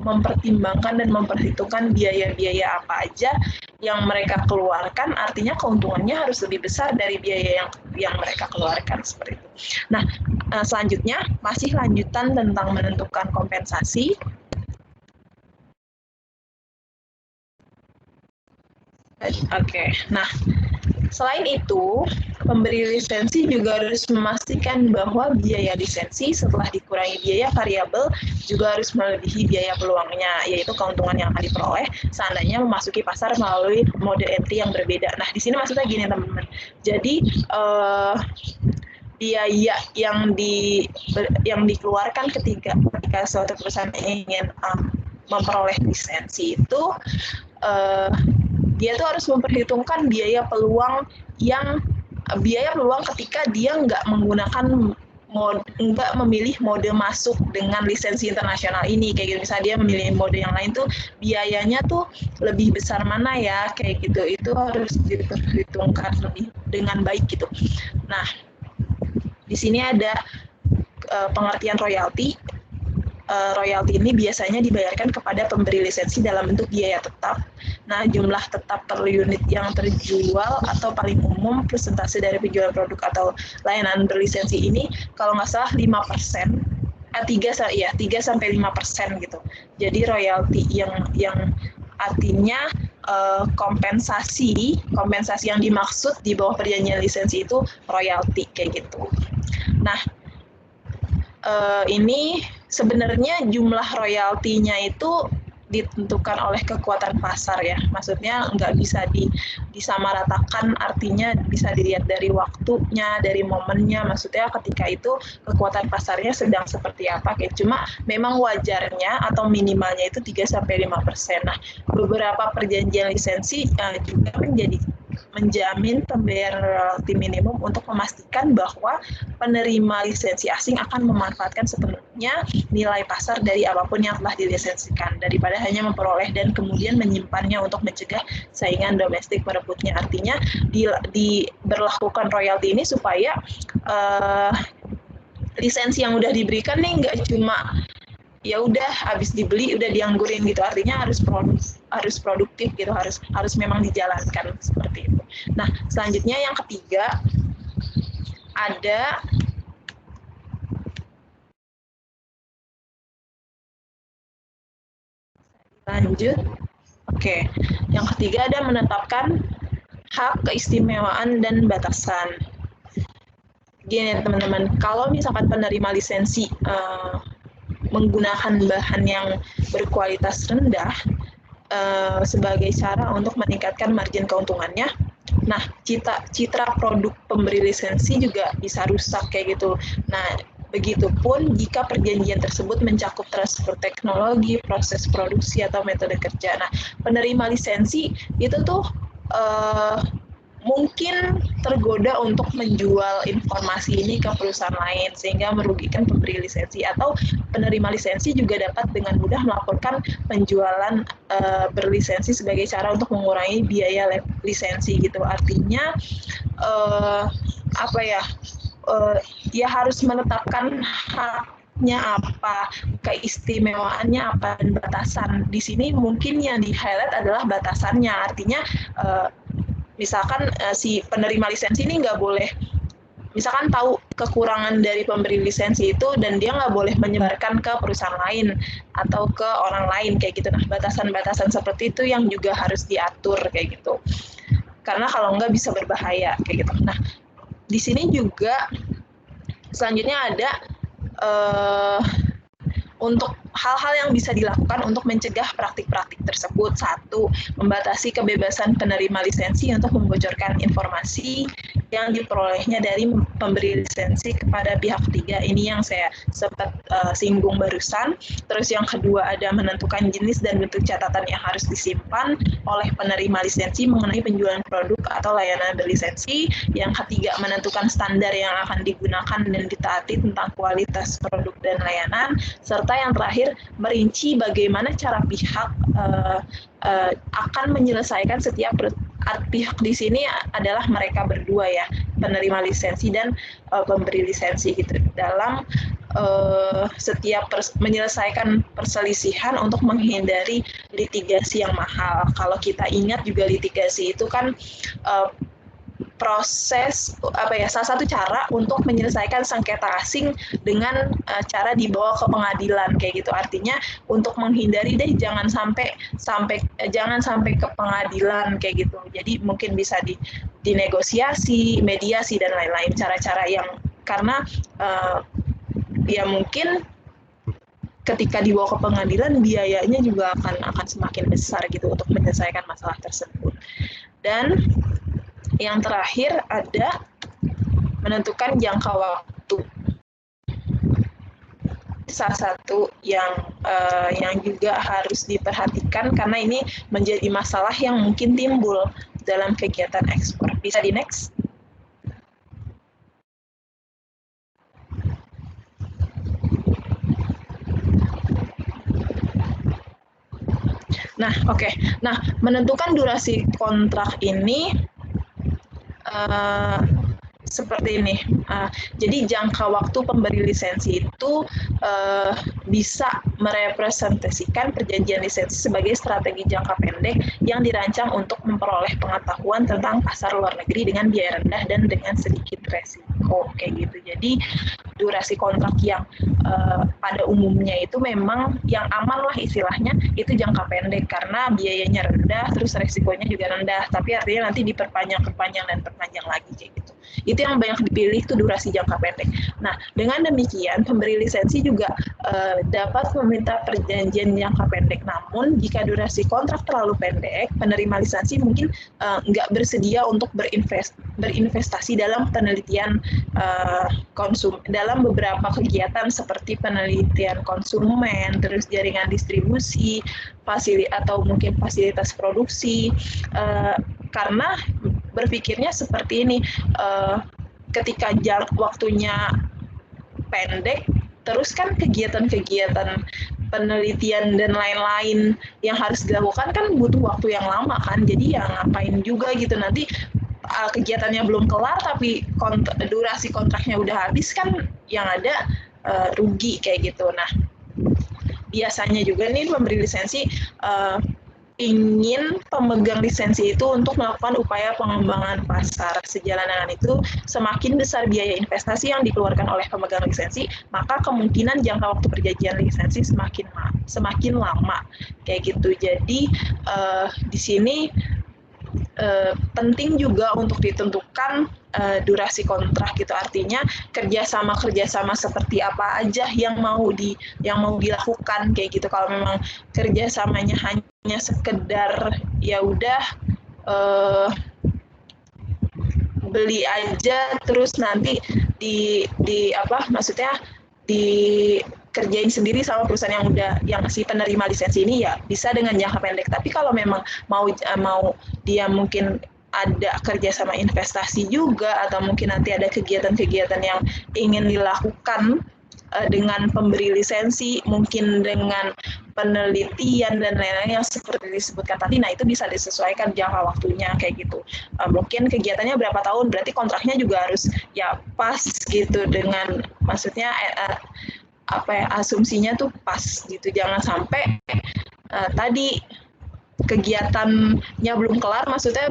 D: mempertimbangkan dan memperhitungkan biaya-biaya apa aja yang mereka keluarkan, artinya keuntungannya harus lebih besar dari biaya yang mereka keluarkan seperti itu. Nah, selanjutnya masih lanjutan tentang menentukan kompensasi. Oke, nah selain itu, pemberi lisensi juga harus memastikan bahwa biaya lisensi setelah dikurangi biaya variabel juga harus melebihi biaya peluangnya, yaitu keuntungan yang akan diperoleh seandainya memasuki pasar melalui mode entry yang berbeda. Nah, di sini maksudnya gini teman-teman. Jadi biaya yang dikeluarkan ketika suatu perusahaan ingin memperoleh lisensi itu dia tuh harus memperhitungkan biaya peluang ketika dia nggak memilih mode masuk dengan lisensi internasional ini kayak gitu. Misalnya dia memilih mode yang lain tuh biayanya tuh lebih besar mana ya kayak gitu, itu harus diperhitungkan lebih dengan baik gitu. Nah, di sini ada pengertian royalti. Royalti ini biasanya dibayarkan kepada pemberi lisensi dalam bentuk biaya tetap. Nah, jumlah tetap per unit yang terjual atau paling umum persentase dari penjualan produk atau layanan berlisensi ini kalau nggak salah 5%, 3-5% gitu. Jadi royalti yang artinya kompensasi yang dimaksud di bawah perjanjian lisensi itu royalti kayak gitu. Nah, ini sebenarnya jumlah royaltinya itu ditentukan oleh kekuatan pasar ya. Maksudnya nggak bisa disamaratakan, artinya bisa dilihat dari waktunya, dari momennya. Maksudnya ketika itu kekuatan pasarnya sedang seperti apa. Kayak cuma memang wajarnya atau minimalnya itu 3-5%. Nah, beberapa perjanjian lisensi juga menjamin pembayaran royalti minimum untuk memastikan bahwa penerima lisensi asing akan memanfaatkan sepenuhnya nilai pasar dari apapun yang telah dilisensikan daripada hanya memperoleh dan kemudian menyimpannya untuk mencegah saingan domestik merebutnya. Artinya diberlakukan royalti ini supaya lisensi yang udah diberikan nih nggak cuma ya udah habis dibeli udah dianggurin gitu, artinya harus produktif gitu, harus memang dijalankan seperti itu. Nah, selanjutnya yang ketiga ada lanjut. Oke, yang ketiga ada menetapkan hak keistimewaan dan batasan. Gini teman-teman, kalau misalkan penerima lisensi menggunakan bahan yang berkualitas rendah sebagai cara untuk meningkatkan margin keuntungannya. Nah, citra produk pemberi lisensi juga bisa rusak kayak gitu. Nah, begitupun jika perjanjian tersebut mencakup transfer teknologi, proses produksi atau metode kerja. Nah, penerima lisensi itu tuh mungkin tergoda untuk menjual informasi ini ke perusahaan lain sehingga merugikan pemberi lisensi, atau penerima lisensi juga dapat dengan mudah melaporkan penjualan berlisensi sebagai cara untuk mengurangi biaya lisensi gitu. Artinya dia harus menetapkan haknya apa, keistimewaannya apa, dan batasan. Di sini mungkin yang di-highlight adalah batasannya. Artinya misalkan si penerima lisensi ini nggak boleh, misalkan tahu kekurangan dari pemberi lisensi itu dan dia nggak boleh menyebarkan ke perusahaan lain atau ke orang lain kayak gitu. Nah, batasan-batasan seperti itu yang juga harus diatur kayak gitu. Karena kalau nggak bisa berbahaya kayak gitu. Nah, di sini juga selanjutnya ada untuk hal-hal yang bisa dilakukan untuk mencegah praktik-praktik tersebut. 1, membatasi kebebasan penerima lisensi untuk membocorkan informasi yang diperolehnya dari pemberi lisensi kepada pihak ketiga. Ini yang saya sempat singgung barusan. Terus yang kedua ada menentukan jenis dan bentuk catatan yang harus disimpan oleh penerima lisensi mengenai penjualan produk atau layanan berlisensi. Yang ketiga, menentukan standar yang akan digunakan dan ditaati tentang kualitas produk dan layanan. Serta yang terakhir, merinci bagaimana cara pihak akan menyelesaikan setiap pihak. Di sini adalah mereka berdua ya, penerima lisensi dan pemberi lisensi gitu, dalam setiap menyelesaikan perselisihan untuk menghindari litigasi yang mahal. Kalau kita ingat juga litigasi itu kan proses salah satu cara untuk menyelesaikan sengketa asing dengan cara dibawa ke pengadilan kayak gitu. Artinya untuk menghindari jangan sampai ke pengadilan kayak gitu. Jadi mungkin bisa dinegosiasi, mediasi dan lain-lain, cara-cara yang karena ya mungkin ketika dibawa ke pengadilan biayanya juga akan semakin besar gitu untuk menyelesaikan masalah tersebut. Dan yang terakhir ada menentukan jangka waktu. Salah satu yang juga harus diperhatikan karena ini menjadi masalah yang mungkin timbul dalam kegiatan ekspor. Bisa di next? Nah, oke. Nah, menentukan durasi kontrak ini seperti ini. Jadi jangka waktu pemberi lisensi itu bisa merepresentasikan perjanjian lisensi sebagai strategi jangka pendek yang dirancang untuk memperoleh pengetahuan tentang pasar luar negeri dengan biaya rendah dan dengan sedikit resiko kayak gitu. Jadi durasi kontrak yang pada umumnya itu memang yang aman lah istilahnya, itu jangka pendek karena biayanya rendah, terus resikonya juga rendah, tapi artinya nanti diperpanjang lagi kayak gitu. Itu yang banyak dipilih, itu durasi jangka pendek. Nah, dengan demikian pemberi lisensi juga dapat meminta perjanjian jangka pendek. Namun jika durasi kontrak terlalu pendek, penerima lisensi mungkin nggak bersedia untuk berinvestasi dalam penelitian dalam beberapa kegiatan seperti penelitian konsumen, terus jaringan distribusi, atau mungkin fasilitas produksi, karena berpikirnya seperti ini, ketika waktunya pendek, terus kan kegiatan-kegiatan penelitian dan lain-lain yang harus dilakukan kan butuh waktu yang lama kan, jadi ya ngapain juga gitu, nanti kegiatannya belum kelar tapi durasi kontraknya udah habis kan, yang ada rugi kayak gitu. Nah, biasanya juga nih pemberi lisensi ingin pemegang lisensi itu untuk melakukan upaya pengembangan pasar. Sejalan dengan itu, semakin besar biaya investasi yang dikeluarkan oleh pemegang lisensi, maka kemungkinan jangka waktu perjanjian lisensi semakin lama kayak gitu. Jadi di sini penting juga untuk ditentukan durasi kontrak gitu, artinya kerjasama seperti apa aja yang mau dilakukan kayak gitu. Kalau memang kerjasamanya hanya sekedar ya udah beli aja terus nanti dikerjain sendiri sama perusahaan yang si penerima lisensi ini, ya bisa dengan jangka pendek. Tapi kalau memang mau dia mungkin ada kerjasama investasi juga, atau mungkin nanti ada kegiatan-kegiatan yang ingin dilakukan dengan pemberi lisensi, mungkin dengan penelitian dan lain-lain yang seperti disebutkan tadi, nah itu bisa disesuaikan jangka waktunya kayak gitu. Mungkin kegiatannya berapa tahun, berarti kontraknya juga harus ya pas gitu dengan, maksudnya asumsinya tuh pas gitu, jangan sampai tadi kegiatannya belum kelar, maksudnya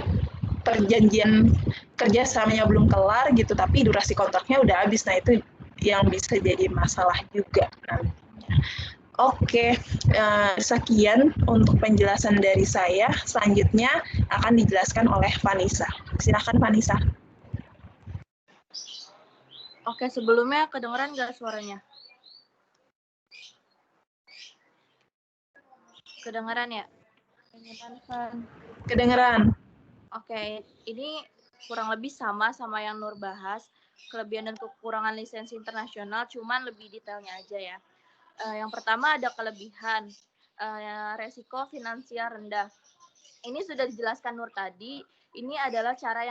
D: perjanjian kerjasamanya belum kelar gitu, tapi durasi kontraknya udah habis. Nah itu yang bisa jadi masalah juga nantinya. Oke, sekian untuk penjelasan dari saya. Selanjutnya akan dijelaskan oleh Vanessa. Silakan Vanessa.
B: Oke, sebelumnya kedengeran nggak suaranya? Kedengeran ya?
D: Kedengeran.
B: Oke, ini kurang lebih sama yang Nur bahas. Kelebihan dan kekurangan lisensi internasional, cuman lebih detailnya aja ya. Yang pertama ada kelebihan, resiko finansial rendah. Ini sudah dijelaskan Nur tadi. Ini adalah cara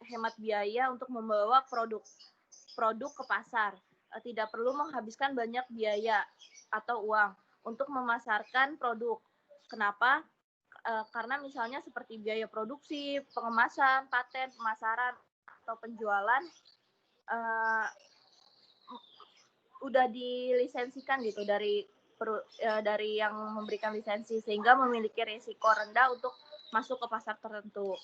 B: hemat biaya untuk membawa produk ke pasar. Tidak perlu menghabiskan banyak biaya atau uang untuk memasarkan produk. Kenapa? Karena misalnya seperti biaya produksi, pengemasan, paten, pemasaran, atau penjualan udah dilisensikan gitu dari yang memberikan lisensi, sehingga memiliki risiko rendah untuk masuk ke pasar tertentu.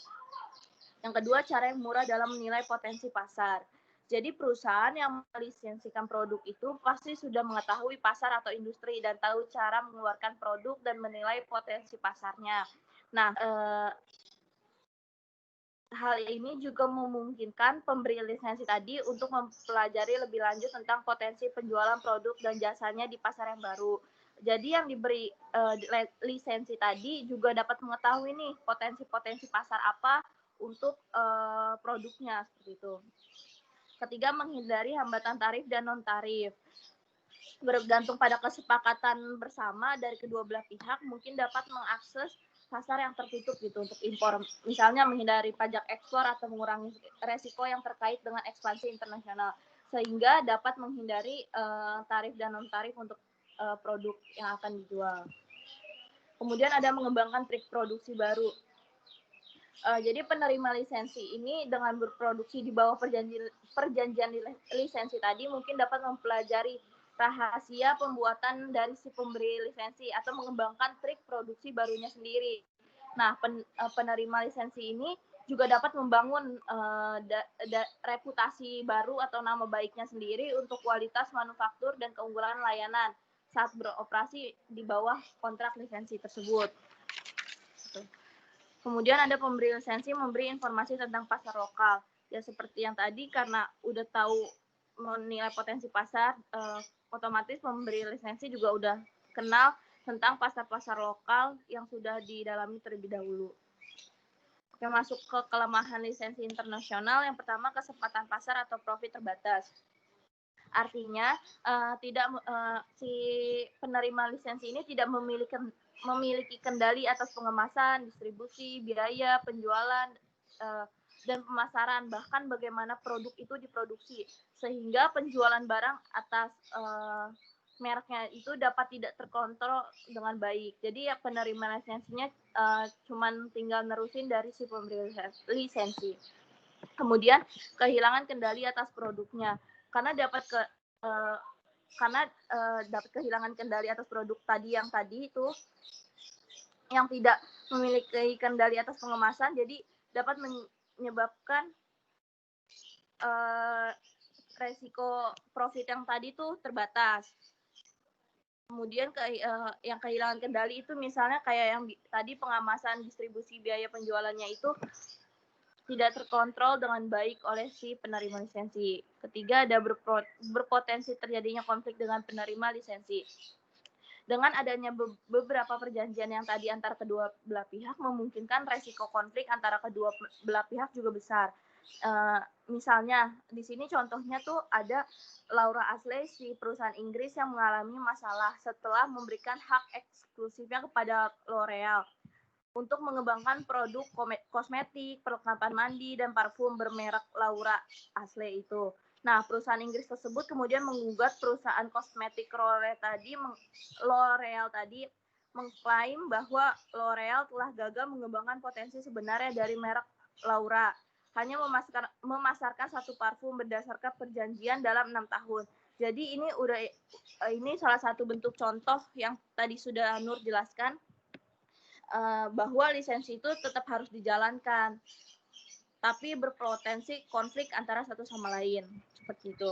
B: Yang kedua, cara yang murah dalam menilai potensi pasar. Jadi perusahaan yang melisensikan produk itu pasti sudah mengetahui pasar atau industri dan tahu cara mengeluarkan produk dan menilai potensi pasarnya. Nah, hal ini juga memungkinkan pemberi lisensi tadi untuk mempelajari lebih lanjut tentang potensi penjualan produk dan jasanya di pasar yang baru. Jadi yang diberi lisensi tadi juga dapat mengetahui nih potensi-potensi pasar apa untuk produknya seperti itu. Ketiga, menghindari hambatan tarif dan non-tarif. Bergantung pada kesepakatan bersama dari kedua belah pihak, mungkin dapat mengakses pasar yang tertutup gitu untuk impor. Misalnya menghindari pajak ekspor atau mengurangi resiko yang terkait dengan ekspansi internasional, sehingga dapat menghindari tarif dan non-tarif untuk produk yang akan dijual. Kemudian ada mengembangkan trik produksi baru. Jadi penerima lisensi ini dengan berproduksi di bawah perjanjian lisensi tadi mungkin dapat mempelajari rahasia pembuatan dari si pemberi lisensi atau mengembangkan trik produksi barunya sendiri. Nah, penerima lisensi ini juga dapat membangun reputasi baru atau nama baiknya sendiri untuk kualitas manufaktur dan keunggulan layanan saat beroperasi di bawah kontrak lisensi tersebut. Kemudian ada pemberi lisensi memberi informasi tentang pasar lokal. Ya seperti yang tadi, karena udah tahu menilai potensi pasar, otomatis pemberi lisensi juga udah kenal tentang pasar-pasar lokal yang sudah didalami terlebih dahulu. Oke, masuk ke kelemahan lisensi internasional. Yang pertama, kesempatan pasar atau profit terbatas. Artinya, si penerima lisensi ini tidak memiliki kendali atas pengemasan, distribusi, biaya, penjualan, dan pemasaran, bahkan bagaimana produk itu diproduksi, sehingga penjualan barang atas mereknya itu dapat tidak terkontrol dengan baik. Jadi ya penerima lisensinya cuman tinggal nerusin dari si pemberi lisensi. Kemudian kehilangan kendali atas produknya, karena dapat kehilangan kendali atas produk tadi itu yang tidak memiliki kendali atas pengemasan, jadi dapat menyebabkan resiko profit yang tadi itu terbatas. Kemudian yang kehilangan kendali itu misalnya kayak yang tadi pengemasan, distribusi, biaya penjualannya itu tidak terkontrol dengan baik oleh si penerima lisensi. Ketiga, ada berpotensi terjadinya konflik dengan penerima lisensi. Dengan adanya beberapa perjanjian yang tadi antara kedua belah pihak, memungkinkan resiko konflik antara kedua belah pihak juga besar. Misalnya, di sini contohnya tuh ada Laura Ashley, si perusahaan Inggris yang mengalami masalah setelah memberikan hak eksklusifnya kepada L'Oreal. untuk mengembangkan produk kosmetik, perlengkapan mandi, dan parfum bermerek Laura Ashley itu. Nah, perusahaan Inggris tersebut kemudian menggugat perusahaan kosmetik L'Oreal tadi mengklaim bahwa L'Oreal telah gagal mengembangkan potensi sebenarnya dari merek Laura, hanya memasarkan satu parfum berdasarkan perjanjian dalam 6 tahun. Jadi ini salah satu bentuk contoh yang tadi sudah Nur jelaskan, bahwa lisensi itu tetap harus dijalankan, tapi berpotensi konflik antara satu sama lain, seperti itu.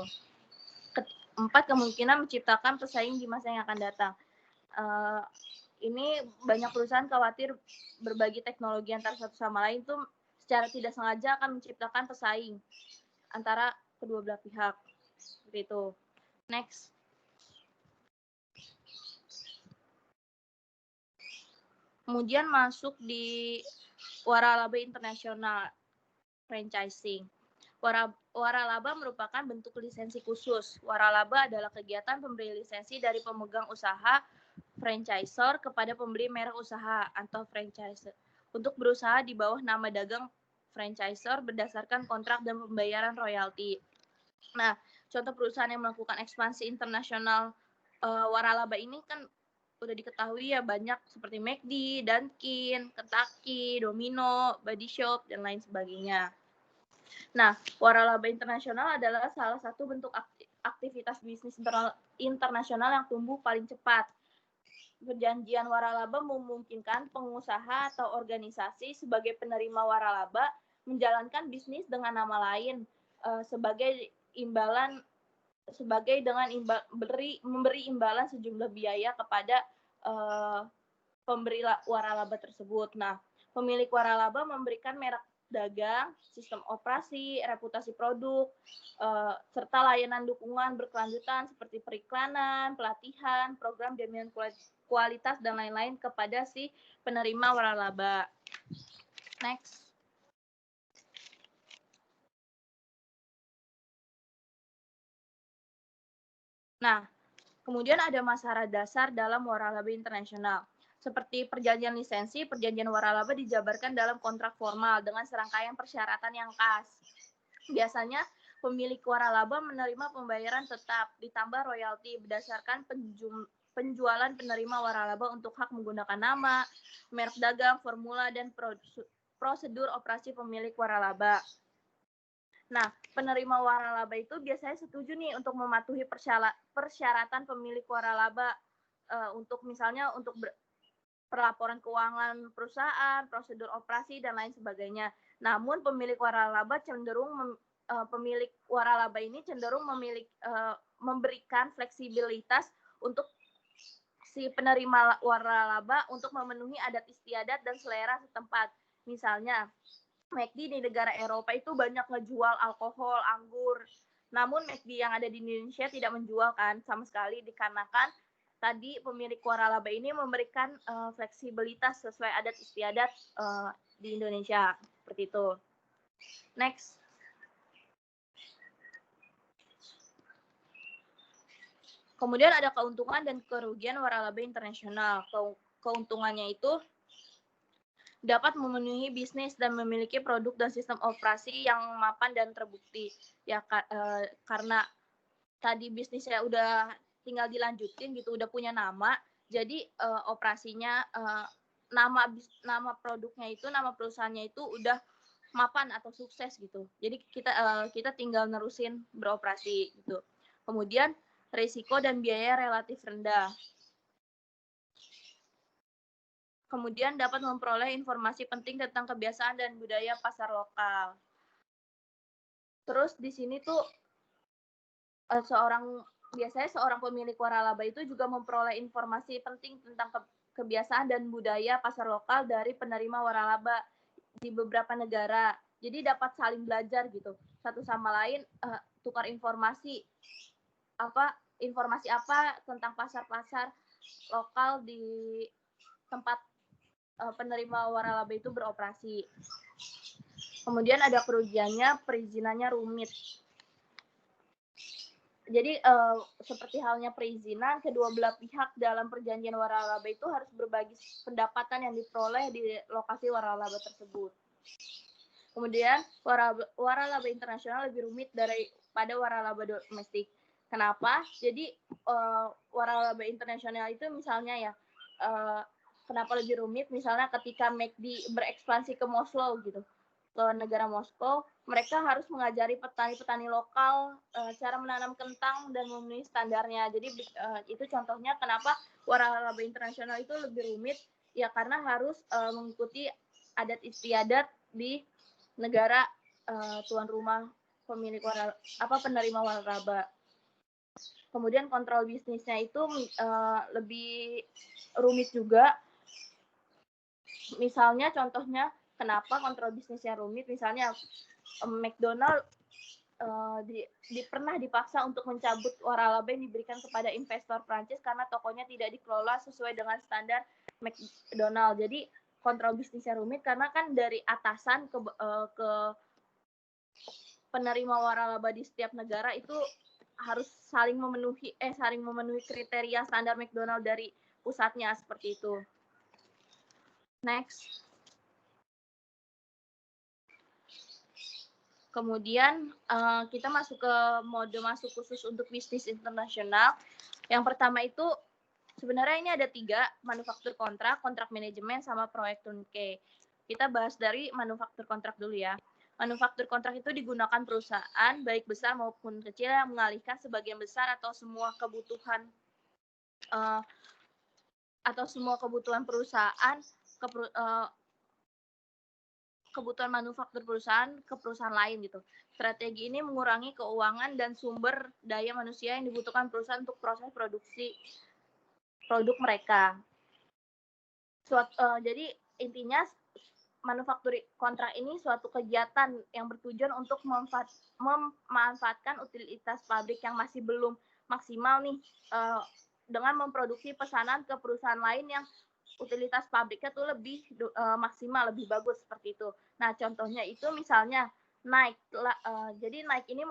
B: 4, kemungkinan menciptakan pesaing di masa yang akan datang. Ini banyak perusahaan khawatir berbagi teknologi antara satu sama lain itu secara tidak sengaja akan menciptakan pesaing antara kedua belah pihak, seperti itu. Next. Kemudian masuk di waralaba internasional franchising. Waralaba merupakan bentuk lisensi khusus. Waralaba adalah kegiatan pemberi lisensi dari pemegang usaha franchisor kepada pembeli merek usaha atau franchise untuk berusaha di bawah nama dagang franchisor berdasarkan kontrak dan pembayaran royalti. Nah, contoh perusahaan yang melakukan ekspansi internasional waralaba ini kan udah diketahui ya, banyak seperti McD, Dunkin, Kentucky, Domino, Body Shop, dan lain sebagainya. Nah, waralaba internasional adalah salah satu bentuk aktivitas bisnis internasional yang tumbuh paling cepat. Perjanjian waralaba memungkinkan pengusaha atau organisasi sebagai penerima waralaba menjalankan bisnis dengan nama lain sebagai memberi imbalan sejumlah biaya kepada pemberi waralaba tersebut. Nah, pemilik waralaba memberikan merek dagang, sistem operasi, reputasi produk, serta layanan dukungan berkelanjutan seperti periklanan, pelatihan, program jaminan kualitas, dan lain-lain kepada si penerima waralaba. Next. Nah, kemudian ada masalah dasar dalam waralaba internasional. Seperti perjanjian lisensi, perjanjian waralaba dijabarkan dalam kontrak formal dengan serangkaian persyaratan yang khas. Biasanya, pemilik waralaba menerima pembayaran tetap ditambah royalti berdasarkan penjualan penerima waralaba untuk hak menggunakan nama, merek dagang, formula, dan prosedur operasi pemilik waralaba. Nah, penerima waralaba itu biasanya setuju nih untuk mematuhi persyaratan pemilik waralaba untuk misalnya untuk pelaporan keuangan perusahaan, prosedur operasi, dan lain sebagainya. Namun pemilik waralaba ini cenderung memberikan fleksibilitas untuk si penerima waralaba untuk memenuhi adat istiadat dan selera setempat. Misalnya, McD di negara Eropa itu banyak ngejual alkohol, anggur. Namun McD yang ada di Indonesia tidak menjual kan sama sekali, dikarenakan tadi pemilik waralaba ini memberikan fleksibilitas sesuai adat istiadat di Indonesia. Seperti itu. Next. Kemudian ada keuntungan dan kerugian waralaba internasional. Keuntungannya itu dapat memenuhi bisnis dan memiliki produk dan sistem operasi yang mapan dan terbukti. Ya karena tadi bisnisnya udah tinggal dilanjutin gitu, udah punya nama, jadi operasinya nama produknya itu, nama perusahaannya itu udah mapan atau sukses gitu. Jadi kita tinggal nerusin beroperasi gitu. Kemudian risiko dan biaya relatif rendah. Kemudian dapat memperoleh informasi penting tentang kebiasaan dan budaya pasar lokal. Terus di sini tuh biasanya seorang pemilik waralaba itu juga memperoleh informasi penting tentang kebiasaan dan budaya pasar lokal dari penerima waralaba di beberapa negara. Jadi dapat saling belajar gitu, satu sama lain tukar informasi apa tentang pasar-pasar lokal di tempat penerima waralaba itu beroperasi. Kemudian ada kerugiannya, perizinannya rumit. Jadi seperti halnya perizinan, kedua belah pihak dalam perjanjian waralaba itu harus berbagi pendapatan yang diperoleh di lokasi waralaba tersebut. Kemudian waralaba internasional lebih rumit daripada waralaba domestik. Kenapa? Jadi waralaba internasional itu misalnya ya, kenapa lebih rumit? Misalnya ketika McD berekspansi ke Moskow gitu, ke negara Moskow, mereka harus mengajari petani-petani lokal cara menanam kentang dan memenuhi standarnya. Jadi itu contohnya kenapa waralaba internasional itu lebih rumit, ya karena harus mengikuti adat istiadat di negara tuan rumah pemilik penerima waralaba. Kemudian kontrol bisnisnya itu lebih rumit juga. Misalnya contohnya kenapa kontrol bisnisnya rumit, misalnya McDonald pernah dipaksa untuk mencabut waralaba yang diberikan kepada investor Prancis karena tokonya tidak dikelola sesuai dengan standar McDonald. Jadi kontrol bisnisnya rumit karena kan dari atasan ke penerima waralaba di setiap negara itu harus saling memenuhi kriteria standar McDonald dari pusatnya, seperti itu. Next. Kemudian kita masuk ke mode masuk khusus untuk bisnis internasional. Yang pertama itu sebenarnya ini ada 3, manufaktur kontrak, kontrak manajemen, sama proyek turnkey. Kita bahas dari manufaktur kontrak dulu ya. Manufaktur kontrak itu digunakan perusahaan, baik besar maupun kecil, yang mengalihkan sebagian besar atau semua kebutuhan perusahaan kebutuhan manufaktur perusahaan ke perusahaan lain gitu. Strategi ini mengurangi keuangan dan sumber daya manusia yang dibutuhkan perusahaan untuk proses produksi produk mereka. Jadi intinya manufaktur kontrak ini suatu kegiatan yang bertujuan untuk memanfaatkan utilitas pabrik yang masih belum maksimal nih, dengan memproduksi pesanan ke perusahaan lain yang utilitas pabriknya tuh lebih maksimal, lebih bagus, seperti itu. Nah, contohnya itu misalnya Nike. Jadi Nike ini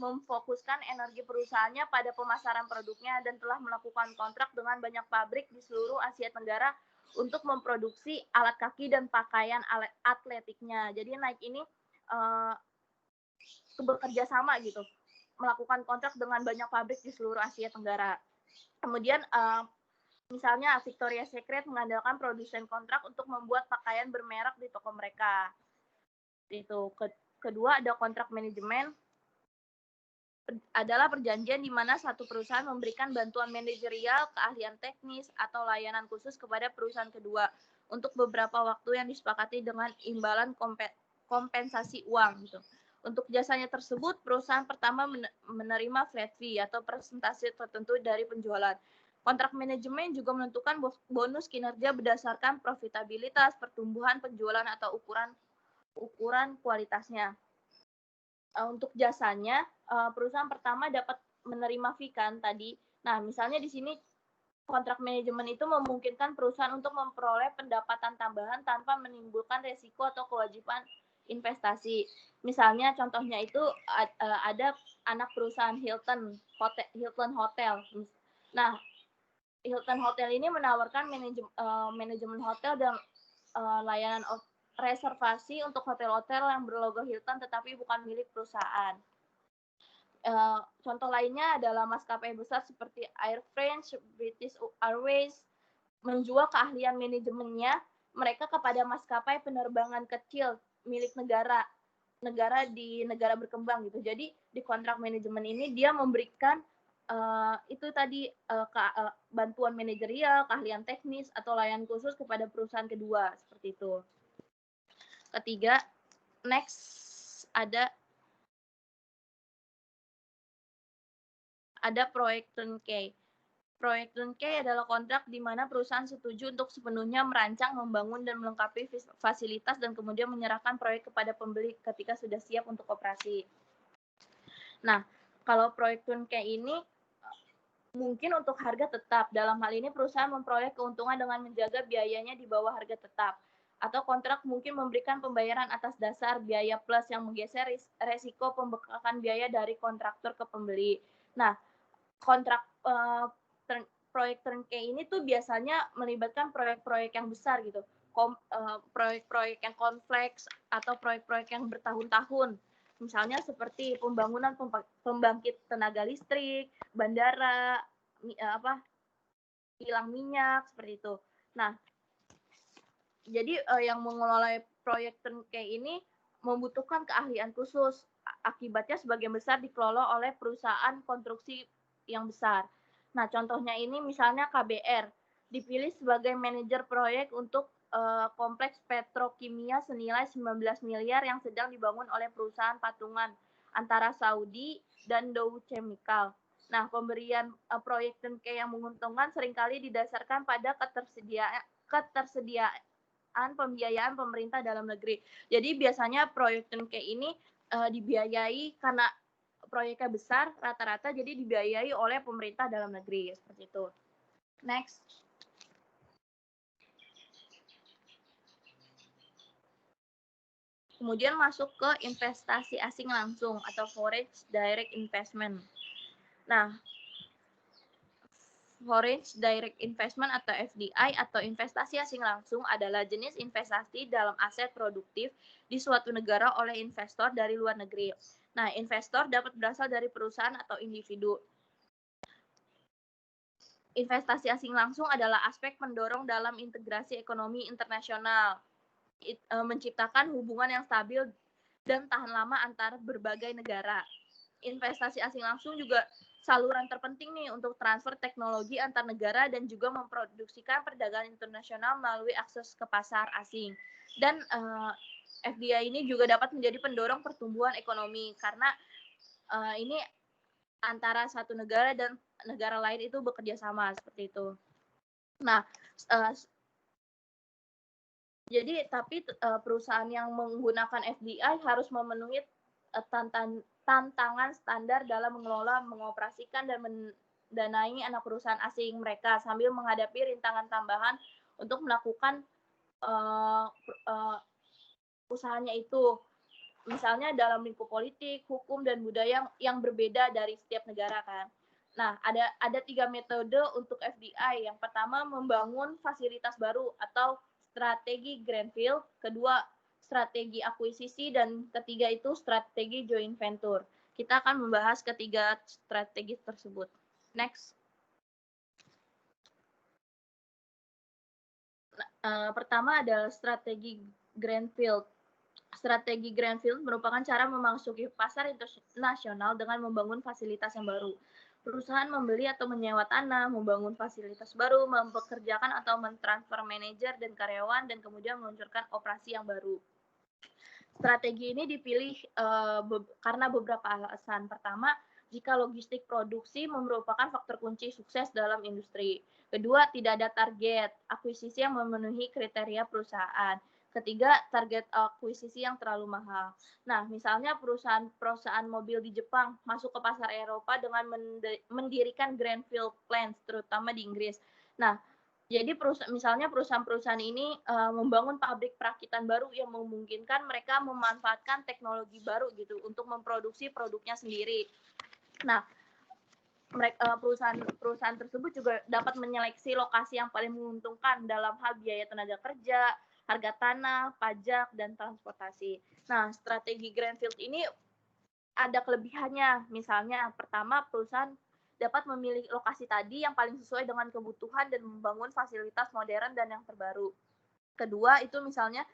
B: memfokuskan energi perusahaannya pada pemasaran produknya dan telah melakukan kontrak dengan banyak pabrik di seluruh Asia Tenggara untuk memproduksi alat kaki dan pakaian atletiknya. Jadi Nike ini bekerja sama gitu, melakukan kontrak dengan banyak pabrik di seluruh Asia Tenggara. Kemudian misalnya Victoria's Secret mengandalkan produsen kontrak untuk membuat pakaian bermerek di toko mereka. Itu. Kedua ada kontrak manajemen, adalah perjanjian di mana satu perusahaan memberikan bantuan manajerial, keahlian teknis, atau layanan khusus kepada perusahaan kedua untuk beberapa waktu yang disepakati dengan imbalan kompensasi uang. Gitu. Untuk jasanya tersebut, perusahaan pertama menerima flat fee atau persentase tertentu dari penjualan. Kontrak manajemen juga menentukan bonus kinerja berdasarkan profitabilitas, pertumbuhan penjualan, atau ukuran kualitasnya. Untuk jasanya, perusahaan pertama dapat menerima fee kan tadi. Nah, misalnya di sini kontrak manajemen itu memungkinkan perusahaan untuk memperoleh pendapatan tambahan tanpa menimbulkan resiko atau kewajiban investasi. Misalnya contohnya itu ada anak perusahaan Hilton Hotel. Nah, Hilton Hotel ini menawarkan manajemen hotel dan layanan reservasi untuk hotel-hotel yang berlogo Hilton tetapi bukan milik perusahaan. Contoh lainnya adalah maskapai besar seperti Air France, British Airways menjual keahlian manajemennya mereka kepada maskapai penerbangan kecil milik negara di negara berkembang gitu. Jadi di kontrak manajemen ini dia memberikan itu tadi bantuan manajerial, keahlian teknis, atau layanan khusus kepada perusahaan kedua, seperti itu. Ketiga, next ada proyek turnkey. Proyek turnkey adalah kontrak di mana perusahaan setuju untuk sepenuhnya merancang, membangun, dan melengkapi fasilitas dan kemudian menyerahkan proyek kepada pembeli ketika sudah siap untuk operasi. Nah, kalau proyek turnkey ini mungkin untuk harga tetap. Dalam hal ini perusahaan memperoleh keuntungan dengan menjaga biayanya di bawah harga tetap. Atau kontrak mungkin memberikan pembayaran atas dasar biaya plus yang menggeser resiko pembengkakan biaya dari kontraktor ke pembeli. Nah, kontrak proyek turnkey ini tuh biasanya melibatkan proyek-proyek yang besar gitu, proyek-proyek yang kompleks atau proyek-proyek yang bertahun-tahun. Misalnya seperti pembangunan pembangkit tenaga listrik, bandara, kilang minyak seperti itu. Nah, jadi yang mengelola proyek turnkey ini membutuhkan keahlian khusus. Akibatnya sebagian besar dikelola oleh perusahaan konstruksi yang besar. Nah, contohnya ini misalnya KBR dipilih sebagai manajer proyek untuk kompleks petrokimia senilai 19 miliar yang sedang dibangun oleh perusahaan patungan antara Saudi dan Dow Chemical. Nah, pemberian proyek turnkey yang menguntungkan seringkali didasarkan pada ketersediaan pembiayaan pemerintah dalam negeri. Jadi biasanya proyek turnkey ini dibiayai karena proyeknya besar rata-rata, jadi dibiayai oleh pemerintah dalam negeri seperti itu. Next. Kemudian masuk ke investasi asing langsung atau foreign direct investment. Nah, foreign direct investment atau FDI atau investasi asing langsung adalah jenis investasi dalam aset produktif di suatu negara oleh investor dari luar negeri. Nah, investor dapat berasal dari perusahaan atau individu. Investasi asing langsung adalah aspek pendorong dalam integrasi ekonomi internasional, menciptakan hubungan yang stabil dan tahan lama antar berbagai negara. Investasi asing langsung juga saluran terpenting nih untuk transfer teknologi antar negara dan juga memproduksikan perdagangan internasional melalui akses ke pasar asing. Dan FDI ini juga dapat menjadi pendorong pertumbuhan ekonomi karena ini antara satu negara dan negara lain itu bekerja sama seperti itu. Nah, jadi tapi perusahaan yang menggunakan FDI harus memenuhi tantangan standar dalam mengelola, mengoperasikan, dan mendanai anak perusahaan asing mereka sambil menghadapi rintangan tambahan untuk melakukan usahanya itu. Misalnya dalam lingkup politik, hukum, dan budaya yang berbeda dari setiap negara kan. Nah, ada 3 metode untuk FDI. Yang pertama, membangun fasilitas baru atau strategi greenfield, kedua strategi akuisisi, dan ketiga itu strategi joint venture. Kita akan membahas ketiga strategi tersebut. Next. Pertama adalah strategi greenfield. Strategi greenfield merupakan cara memasuki pasar internasional dengan membangun fasilitas yang baru. Perusahaan membeli atau menyewa tanah, membangun fasilitas baru, mempekerjakan atau mentransfer manajer dan karyawan, dan kemudian meluncurkan operasi yang baru. Strategi ini dipilih karena beberapa alasan. Pertama, jika logistik produksi merupakan faktor kunci sukses dalam industri. Kedua, tidak ada target akuisisi yang memenuhi kriteria perusahaan. Ketiga, target akuisisi yang terlalu mahal. Nah, misalnya perusahaan mobil di Jepang masuk ke pasar Eropa dengan mendirikan greenfield plants, terutama di Inggris. Nah, jadi misalnya perusahaan-perusahaan ini membangun pabrik perakitan baru yang memungkinkan mereka memanfaatkan teknologi baru gitu untuk memproduksi produknya sendiri. Nah, perusahaan tersebut juga dapat menyeleksi lokasi yang paling menguntungkan dalam hal biaya tenaga kerja, harga tanah, pajak, dan transportasi. Nah, strategi greenfield ini ada kelebihannya. Misalnya, pertama, perusahaan dapat memilih lokasi tadi yang paling sesuai dengan kebutuhan dan membangun fasilitas modern dan yang terbaru. Kedua, itu misalnya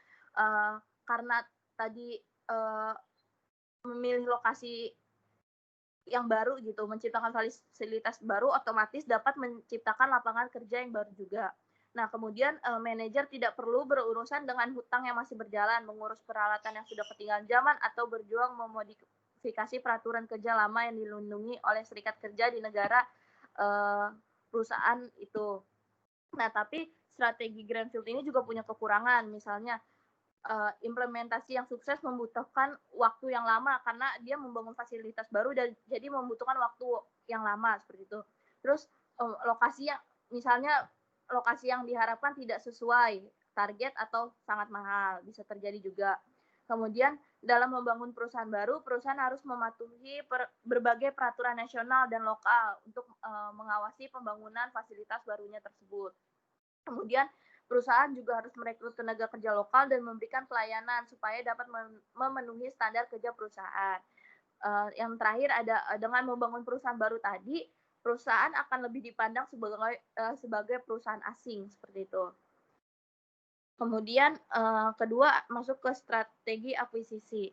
B: karena tadi memilih lokasi yang baru gitu, menciptakan fasilitas baru, otomatis dapat menciptakan lapangan kerja yang baru juga. Nah, kemudian manajer tidak perlu berurusan dengan hutang yang masih berjalan, mengurus peralatan yang sudah ketinggalan zaman, atau berjuang memodifikasi peraturan kerja lama yang dilindungi oleh serikat kerja di negara perusahaan itu. Nah, tapi strategi greenfield ini juga punya kekurangan, misalnya implementasi yang sukses membutuhkan waktu yang lama karena dia membangun fasilitas baru dan jadi membutuhkan waktu yang lama seperti itu. Terus lokasi yang diharapkan tidak sesuai target atau sangat mahal, bisa terjadi juga. Kemudian dalam membangun perusahaan baru, perusahaan harus mematuhi berbagai peraturan nasional dan lokal untuk mengawasi pembangunan fasilitas barunya tersebut. Kemudian perusahaan juga harus merekrut tenaga kerja lokal dan memberikan pelayanan supaya dapat memenuhi standar kerja perusahaan. Yang terakhir ada dengan membangun perusahaan baru tadi, perusahaan akan lebih dipandang sebagai perusahaan asing seperti itu. Kemudian kedua masuk ke strategi akuisisi.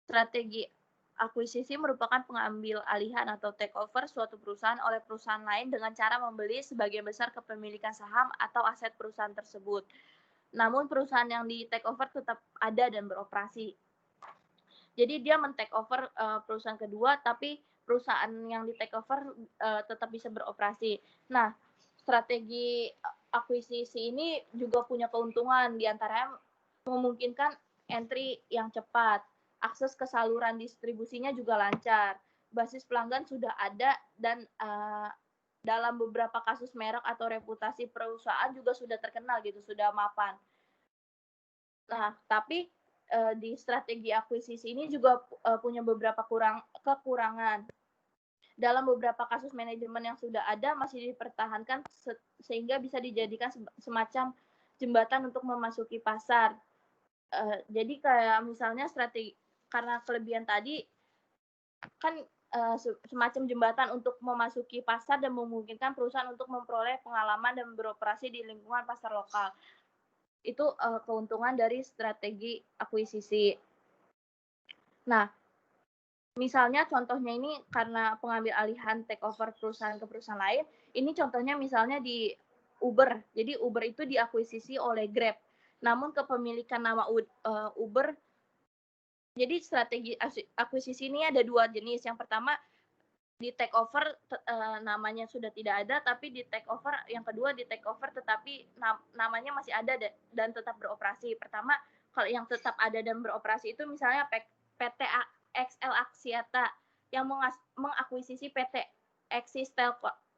B: Strategi akuisisi merupakan pengambil alihan atau takeover suatu perusahaan oleh perusahaan lain dengan cara membeli sebagian besar kepemilikan saham atau aset perusahaan tersebut. Namun perusahaan yang di takeover tetap ada dan beroperasi. Jadi dia men-takeover perusahaan kedua, tapi perusahaan yang di takeover tetap bisa beroperasi. Nah, strategi akuisisi ini juga punya keuntungan, diantaranya memungkinkan entry yang cepat, akses ke saluran distribusinya juga lancar, basis pelanggan sudah ada, dan dalam beberapa kasus merek atau reputasi perusahaan juga sudah terkenal gitu, sudah mapan. Nah, tapi di strategi akuisisi ini juga punya beberapa kekurangan. Dalam beberapa kasus manajemen yang sudah ada masih dipertahankan sehingga bisa dijadikan semacam jembatan untuk memasuki pasar. Jadi kayak misalnya strategi, karena kelebihan tadi kan semacam jembatan untuk memasuki pasar dan memungkinkan perusahaan untuk memperoleh pengalaman dan beroperasi di lingkungan pasar lokal. Itu keuntungan dari strategi akuisisi. Nah, misalnya contohnya ini karena pengambil alihan takeover perusahaan ke perusahaan lain, ini contohnya misalnya di Uber. Jadi Uber itu diakuisisi oleh Grab. Namun kepemilikan nama Uber, jadi strategi akuisisi ini ada dua jenis. Yang pertama di takeover namanya sudah tidak ada, tapi di takeover yang kedua di takeover tetapi namanya masih ada dan tetap beroperasi. Pertama, kalau yang tetap ada dan beroperasi itu misalnya PT XL Axiata yang mengakuisisi PT Axis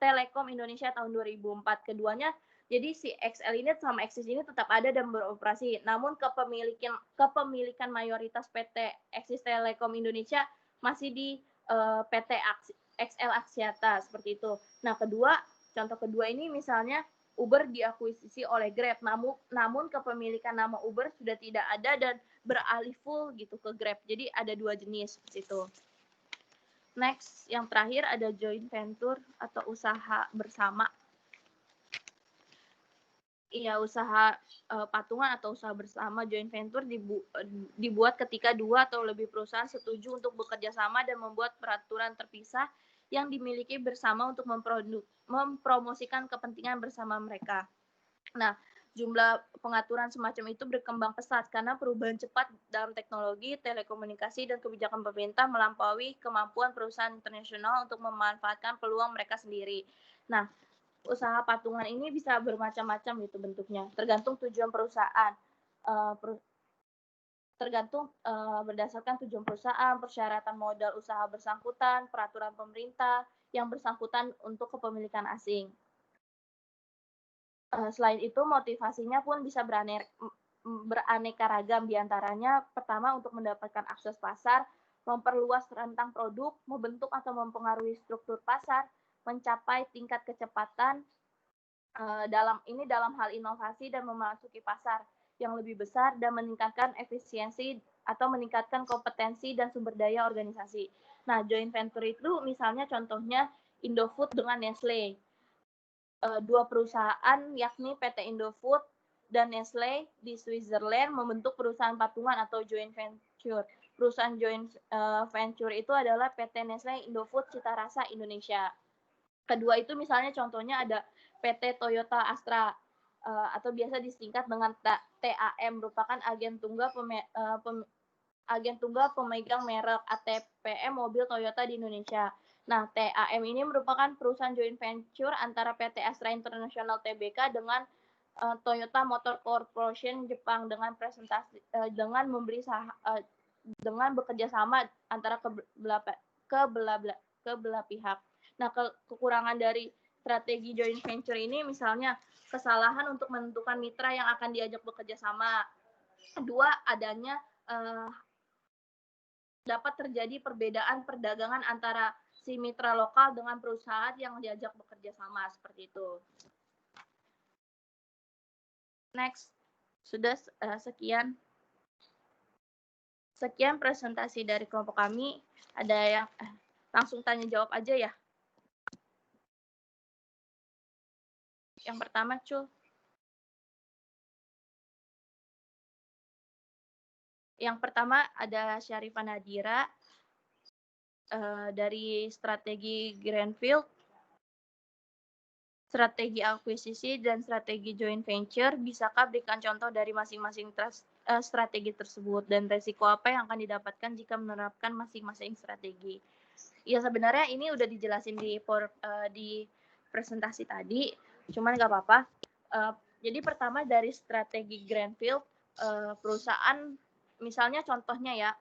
B: Telekom Indonesia tahun 2004. Keduanya, jadi si XL ini sama Axis ini tetap ada dan beroperasi. Namun kepemilikan mayoritas PT Axis Telekom Indonesia masih di PT XL Axiata seperti itu. Nah, contoh kedua ini misalnya Uber diakuisisi oleh Grab, namun kepemilikan nama Uber sudah tidak ada dan beralih full gitu ke Grab. Jadi ada dua jenis seperti itu. Next, yang terakhir ada joint venture atau usaha bersama. Iya, usaha patungan atau usaha bersama joint venture dibuat ketika dua atau lebih perusahaan setuju untuk bekerja sama dan membuat peraturan terpisah yang dimiliki bersama untuk mempromosikan kepentingan bersama mereka. Nah, jumlah pengaturan semacam itu berkembang pesat karena perubahan cepat dalam teknologi, telekomunikasi, dan kebijakan pemerintah melampaui kemampuan perusahaan internasional untuk memanfaatkan peluang mereka sendiri. Nah, usaha patungan ini bisa bermacam-macam gitu bentuknya, tergantung tujuan perusahaan. Tergantung berdasarkan tujuan perusahaan, persyaratan modal usaha bersangkutan, peraturan pemerintah yang bersangkutan untuk kepemilikan asing. Selain itu, motivasinya pun bisa beraneka ragam, diantaranya pertama untuk mendapatkan akses pasar, memperluas rentang produk, membentuk atau mempengaruhi struktur pasar, mencapai tingkat kecepatan dalam hal inovasi dan memasuki pasar yang lebih besar dan meningkatkan efisiensi atau meningkatkan kompetensi dan sumber daya organisasi. Nah, joint venture itu misalnya contohnya Indofood dengan Nestle. Dua perusahaan yakni PT Indofood dan Nestle di Switzerland membentuk perusahaan patungan atau joint venture. Perusahaan joint venture itu adalah PT Nestle Indofood Cita Rasa Indonesia. Kedua itu misalnya contohnya ada PT Toyota Astra atau biasa disingkat dengan TAM, merupakan agen tunggal pemegang merek ATPM mobil Toyota di Indonesia. Nah, TAM ini merupakan perusahaan joint venture antara PT Astra International Tbk dengan Toyota Motor Corporation Jepang dengan dengan bekerja sama antara kebelah pihak. Nah, kekurangan dari strategi joint venture ini misalnya kesalahan untuk menentukan mitra yang akan diajak bekerja sama. Kedua, adanya dapat terjadi perbedaan perdagangan antara si mitra lokal dengan perusahaan yang diajak bekerja sama seperti itu. Next, sudah sekian presentasi dari kelompok kami. Ada yang langsung tanya jawab aja ya. Yang pertama, Cul. Yang pertama ada Syarifah Nadira dari strategi Greenfield, strategi akuisisi, dan strategi joint venture. Bisakah berikan contoh dari masing-masing strategi tersebut dan resiko apa yang akan didapatkan jika menerapkan masing-masing strategi? Ya sebenarnya ini udah dijelasin di presentasi tadi, cuman nggak apa-apa. Jadi pertama dari strategi Greenfield, perusahaan misalnya contohnya ya,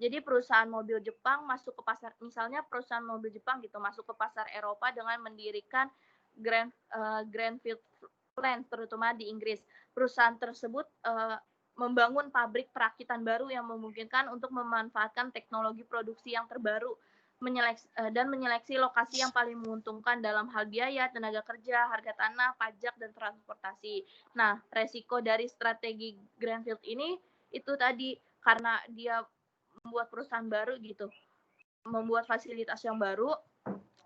B: jadi perusahaan mobil Jepang masuk ke pasar, misalnya perusahaan mobil Jepang gitu masuk ke pasar Eropa dengan mendirikan Greenfield plant terutama di Inggris. Perusahaan tersebut membangun pabrik perakitan baru yang memungkinkan untuk memanfaatkan teknologi produksi yang terbaru dan menyeleksi lokasi yang paling menguntungkan dalam hal biaya, tenaga kerja, harga tanah, pajak, dan transportasi. Nah, resiko dari strategi Greenfield ini itu tadi karena dia membuat perusahaan baru gitu, membuat fasilitas yang baru,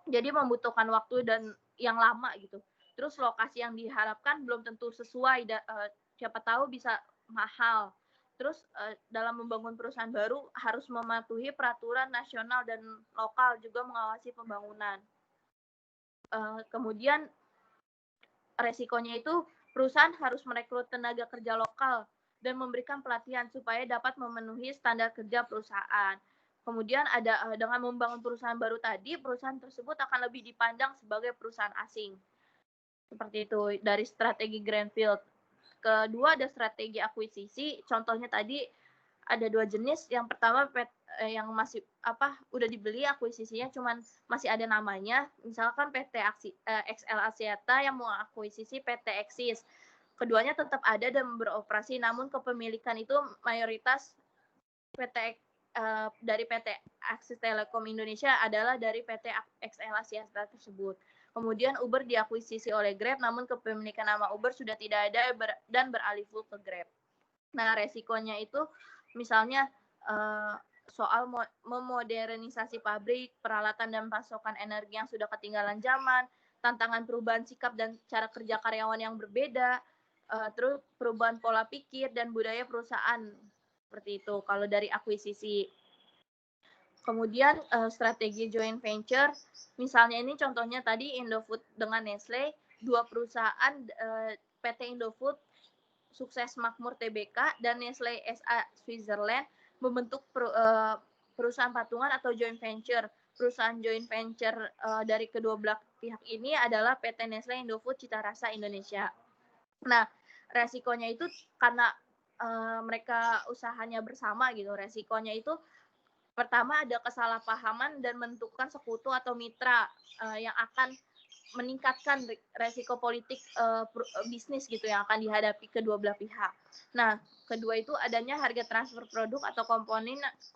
B: jadi membutuhkan waktu dan yang lama gitu. Terus lokasi yang diharapkan belum tentu sesuai, siapa tahu bisa mahal. Terus dalam membangun perusahaan baru harus mematuhi peraturan nasional dan lokal juga mengawasi pembangunan. Kemudian resikonya itu perusahaan harus merekrut tenaga kerja lokal dan memberikan pelatihan supaya dapat memenuhi standar kerja perusahaan. Kemudian ada dengan membangun perusahaan baru tadi, perusahaan tersebut akan lebih dipandang sebagai perusahaan asing. Seperti itu dari strategi Greenfield. Kedua ada strategi akuisisi. Contohnya tadi ada 2 jenis. Yang pertama yang masih udah dibeli akuisisinya cuman masih ada namanya. Misalkan PT XL Axiata yang mau akuisisi PT Axis. Keduanya tetap ada dan beroperasi, namun kepemilikan itu mayoritas dari PT Axis Telekom Indonesia adalah dari PT XL Axiata tersebut. Kemudian Uber diakuisisi oleh Grab, namun kepemilikan nama Uber sudah tidak ada dan beralih full ke Grab. Nah, resikonya itu misalnya soal memodernisasi pabrik, peralatan dan pasokan energi yang sudah ketinggalan zaman, tantangan perubahan sikap dan cara kerja karyawan yang berbeda, terus perubahan pola pikir dan budaya perusahaan. Seperti itu kalau dari akuisisi. Kemudian strategi joint venture, misalnya ini contohnya tadi Indofood dengan Nestle, 2 perusahaan PT Indofood Sukses Makmur Tbk dan Nestle SA Switzerland membentuk perusahaan patungan atau joint venture. Perusahaan joint venture dari kedua belah pihak ini adalah PT Nestle Indofood Cita Rasa Indonesia. Nah, resikonya itu karena mereka usahanya bersama gitu. Resikonya itu pertama ada kesalahpahaman dan menentukan sekutu atau mitra yang akan meningkatkan resiko politik bisnis gitu yang akan dihadapi kedua belah pihak. Nah, kedua itu adanya harga transfer produk atau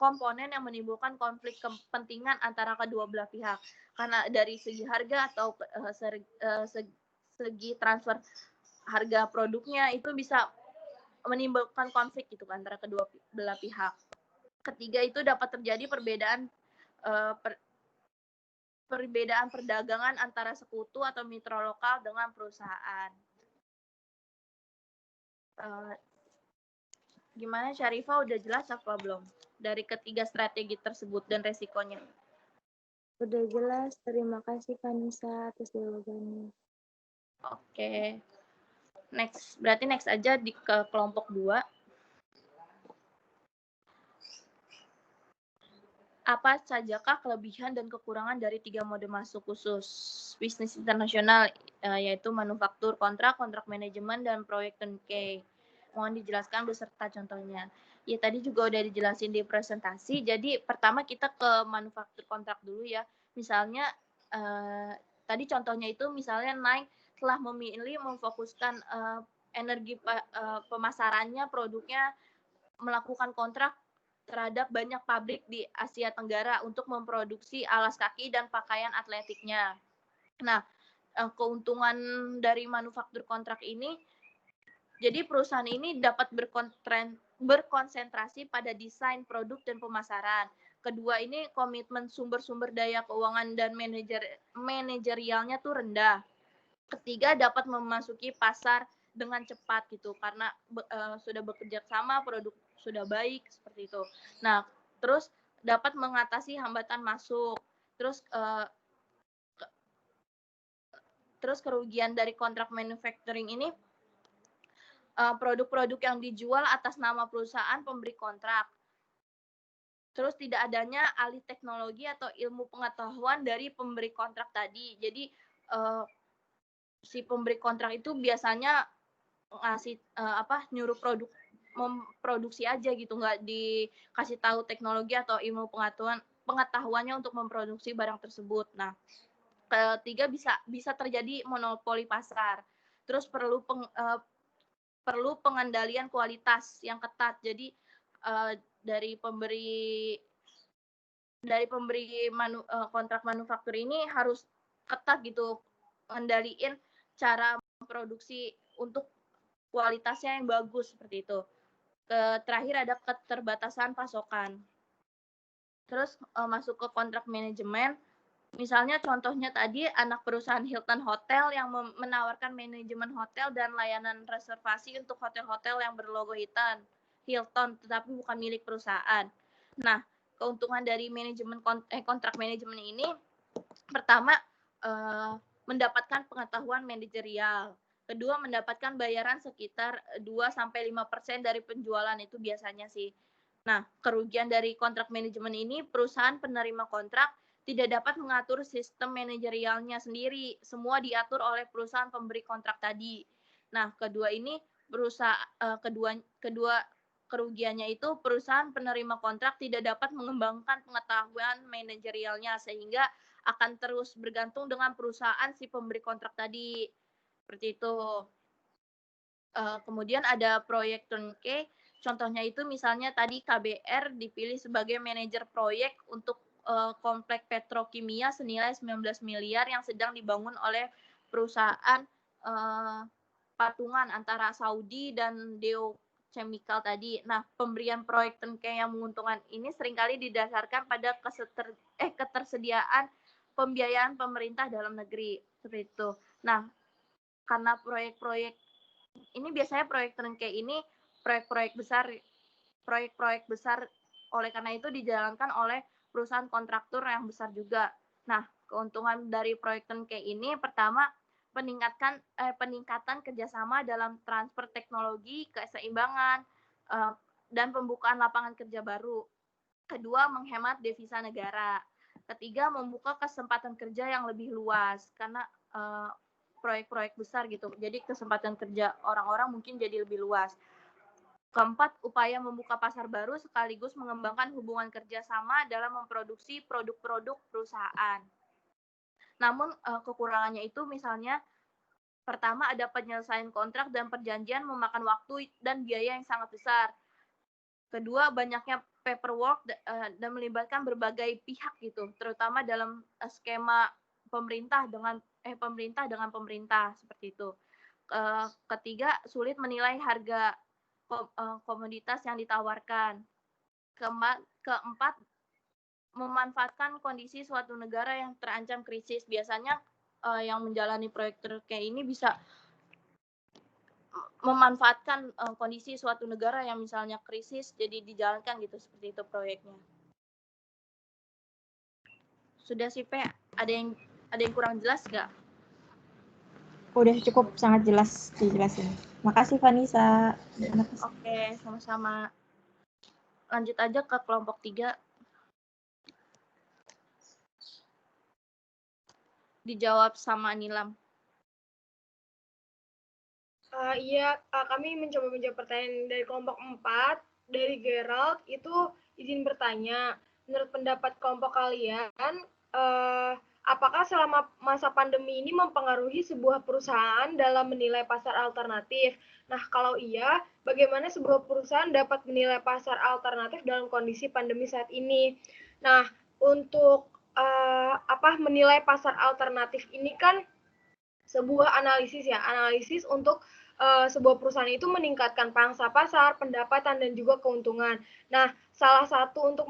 B: komponen yang menimbulkan konflik kepentingan antara kedua belah pihak. Karena dari segi harga atau segi transfer harga produknya itu bisa menimbulkan konflik gitu antara kedua belah pihak. Ketiga itu dapat terjadi perbedaan perdagangan antara sekutu atau mitra lokal dengan perusahaan. Gimana Syarifah, udah jelas apa belum dari ketiga strategi tersebut dan resikonya?
E: Udah jelas, terima kasih Vanessa atas jawabannya.
B: Oke. Berarti next aja ke kelompok 2. Apa sajakah kelebihan dan kekurangan dari 3 mode masuk khusus bisnis internasional, yaitu manufaktur, kontrak manajemen, dan proyek turnkey? Mohon dijelaskan beserta contohnya. Ya tadi juga udah dijelasin di presentasi. Jadi pertama kita ke manufaktur kontrak dulu ya. Misalnya tadi contohnya itu misalnya Nike telah memilih memfokuskan energi pemasarannya, produknya melakukan kontrak terhadap banyak pabrik di Asia Tenggara untuk memproduksi alas kaki dan pakaian atletiknya. Nah, keuntungan dari manufaktur kontrak ini, jadi perusahaan ini dapat berkonsentrasi pada desain produk dan pemasaran. Kedua ini komitmen sumber-sumber daya keuangan dan manajerialnya tuh rendah. Ketiga dapat memasuki pasar dengan cepat gitu karena sudah bekerja sama, produk sudah baik seperti itu. Nah, terus dapat mengatasi hambatan masuk. Terus kerugian dari kontrak manufacturing ini, produk-produk yang dijual atas nama perusahaan pemberi kontrak. Terus tidak adanya alih teknologi atau ilmu pengetahuan dari pemberi kontrak tadi. Jadi si pemberi kontrak itu biasanya ngasih nyuruh produk memproduksi aja gitu, nggak dikasih tahu teknologi atau ilmu pengetahuannya untuk memproduksi barang tersebut. Nah, ketiga bisa terjadi monopoli pasar. Terus perlu pengendalian kualitas yang ketat. Jadi dari pemberi kontrak manufaktur ini harus ketat gitu mengendaliin cara memproduksi untuk kualitasnya yang bagus seperti itu. Terakhir ada keterbatasan pasokan. Terus masuk ke kontrak manajemen. Misalnya contohnya tadi anak perusahaan Hilton Hotel yang menawarkan manajemen hotel dan layanan reservasi untuk hotel-hotel yang berlogo Hilton tetapi bukan milik perusahaan. Nah, keuntungan dari manajemen kontrak manajemen ini pertama mendapatkan pengetahuan manajerial. Kedua, mendapatkan bayaran sekitar 2-5% dari penjualan itu biasanya sih. Nah, kerugian dari kontrak manajemen ini, perusahaan penerima kontrak tidak dapat mengatur sistem manajerialnya sendiri. Semua diatur oleh perusahaan pemberi kontrak tadi. Nah, kedua kerugiannya itu perusahaan penerima kontrak tidak dapat mengembangkan pengetahuan manajerialnya sehingga akan terus bergantung dengan perusahaan si pemberi kontrak tadi. Seperti itu. Kemudian ada proyek turnkey. Contohnya itu misalnya tadi KBR dipilih sebagai manajer proyek untuk komplek petrokimia senilai 19 miliar yang sedang dibangun oleh perusahaan patungan antara Saudi dan Deo Chemical tadi. Nah, pemberian proyek turnkey yang menguntungkan ini seringkali didasarkan pada ketersediaan pembiayaan pemerintah dalam negeri seperti itu. Nah, karena proyek-proyek ini biasanya proyek turnkey ini proyek-proyek besar oleh karena itu dijalankan oleh perusahaan kontraktor yang besar juga. Nah, keuntungan dari proyek turnkey ini pertama peningkatan kerjasama dalam transfer teknologi, keseimbangan, dan pembukaan lapangan kerja baru. Kedua, menghemat devisa negara. Ketiga, membuka kesempatan kerja yang lebih luas karena proyek-proyek besar gitu. Jadi kesempatan kerja orang-orang mungkin jadi lebih luas. Keempat, upaya membuka pasar baru sekaligus mengembangkan hubungan kerjasama dalam memproduksi produk-produk perusahaan. Namun kekurangannya itu misalnya pertama ada penyelesaian kontrak dan perjanjian memakan waktu dan biaya yang sangat besar. Kedua, banyaknya paperwork dan melibatkan berbagai pihak gitu, terutama dalam skema pemerintah dengan pemerintah seperti itu. Ketiga, sulit menilai harga komoditas yang ditawarkan. Keempat, memanfaatkan kondisi suatu negara yang terancam krisis. Biasanya yang menjalani proyek turnkey ini bisa memanfaatkan kondisi suatu negara yang misalnya krisis, jadi dijalankan gitu seperti itu proyeknya. Sudah sih, Pe. Ada yang kurang jelas nggak?
F: Udah cukup, sangat jelas dijelasin. Makasih Vanessa.
B: Oke, sama-sama. Lanjut aja ke kelompok 3. Dijawab sama Nilam.
C: Iya, kami mencoba menjawab pertanyaan dari kelompok 4. Dari Gerald, itu izin bertanya, menurut pendapat kelompok kalian, apakah selama masa pandemi ini mempengaruhi sebuah perusahaan dalam menilai pasar alternatif? Nah, kalau iya, bagaimana sebuah perusahaan dapat menilai pasar alternatif dalam kondisi pandemi saat ini? Nah, untuk menilai pasar alternatif ini kan sebuah analisis ya, analisis untuk sebuah perusahaan itu meningkatkan pangsa pasar, pendapatan, dan juga keuntungan. Nah, salah satu untuk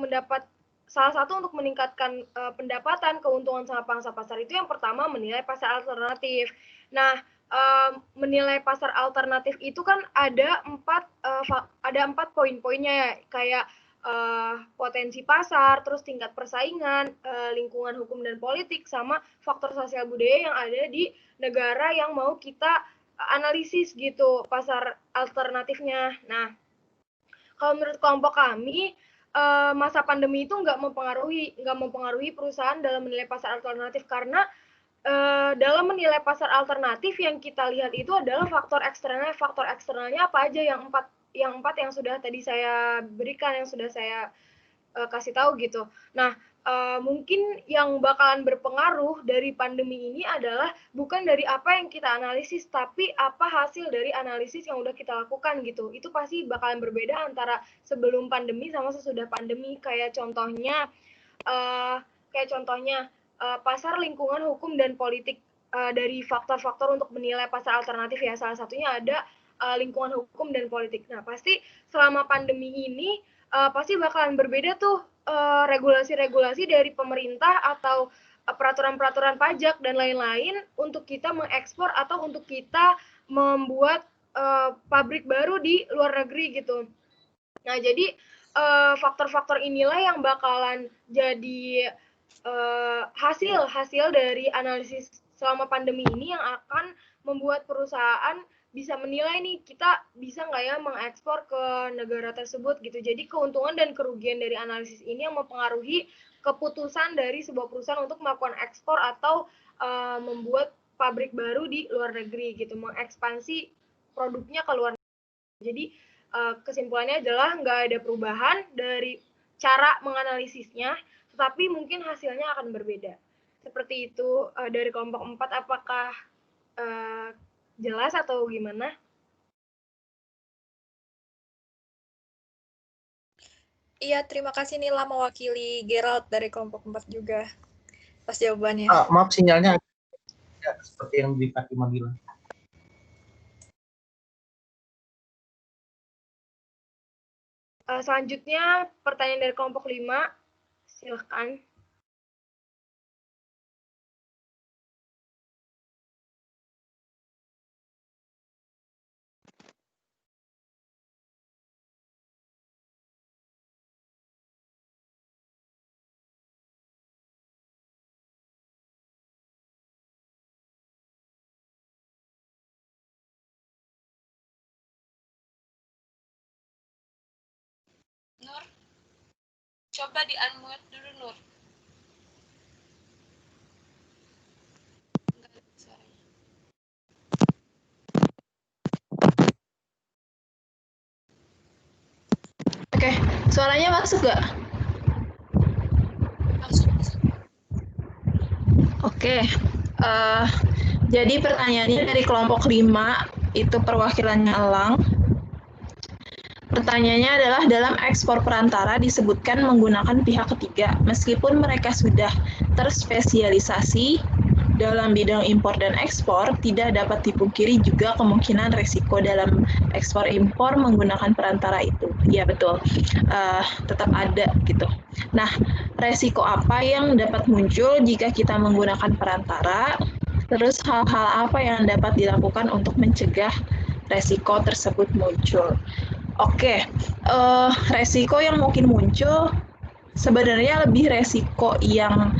C: meningkatkan pendapatan, keuntungan, sama pangsa pasar itu yang pertama menilai pasar alternatif. Nah, menilai pasar alternatif itu kan ada empat poin-poinnya ya, kayak potensi pasar, terus tingkat persaingan, lingkungan hukum dan politik, sama faktor sosial budaya yang ada di negara yang mau kita analisis gitu pasar alternatifnya. Nah, kalau menurut kelompok kami, masa pandemi itu nggak mempengaruhi perusahaan dalam menilai pasar alternatif, karena dalam menilai pasar alternatif yang kita lihat itu adalah faktor eksternalnya. Faktor eksternalnya apa aja? Yang empat yang sudah tadi saya berikan, yang sudah saya kasih tahu gitu. Nah, mungkin yang bakalan berpengaruh dari pandemi ini adalah bukan dari apa yang kita analisis, tapi apa hasil dari analisis yang udah kita lakukan gitu. Itu pasti bakalan berbeda antara sebelum pandemi sama sesudah pandemi. Kayak contohnya pasar, lingkungan, hukum, dan politik. Dari faktor-faktor untuk menilai pasar alternatif ya, salah satunya ada lingkungan, hukum, dan politik. Nah, pasti selama pandemi ini pasti bakalan berbeda tuh regulasi-regulasi dari pemerintah atau peraturan-peraturan pajak dan lain-lain untuk kita mengekspor atau untuk kita membuat pabrik baru di luar negeri gitu. Nah, jadi faktor-faktor inilah yang bakalan jadi hasil dari analisis selama pandemi ini yang akan membuat perusahaan bisa menilai nih, kita bisa nggak ya mengekspor ke negara tersebut gitu. Jadi keuntungan dan kerugian dari analisis ini yang mempengaruhi keputusan dari sebuah perusahaan untuk melakukan ekspor atau membuat pabrik baru di luar negeri gitu, mengekspansi produknya ke luar negeri. Jadi kesimpulannya adalah nggak ada perubahan dari cara menganalisisnya, tetapi mungkin hasilnya akan berbeda. Seperti itu dari kelompok 4, apakah jelas atau gimana?
G: Iya, terima kasih Nila mewakili Gerald dari kelompok 4 juga atas jawabannya.
H: Maaf, sinyalnya seperti yang di Fatima bilang.
C: Selanjutnya pertanyaan dari kelompok 5, silakan.
A: Nur, coba di-unmute dulu, Nur. Enggak ada suaranya.
D: Oke, suaranya masuk nggak?
A: Masuk.
D: Oke, jadi pertanyaannya dari kelompok 5, itu perwakilannya Elang. Pertanyaannya adalah, dalam ekspor perantara disebutkan menggunakan pihak ketiga, meskipun mereka sudah terspesialisasi dalam bidang impor dan ekspor, tidak dapat dipungkiri juga kemungkinan resiko dalam ekspor impor menggunakan perantara itu. Ya betul, tetap ada gitu. Nah, resiko apa yang dapat muncul jika kita menggunakan perantara? Terus hal-hal apa yang dapat dilakukan untuk mencegah resiko tersebut muncul? Oke, resiko yang mungkin muncul sebenarnya lebih resiko yang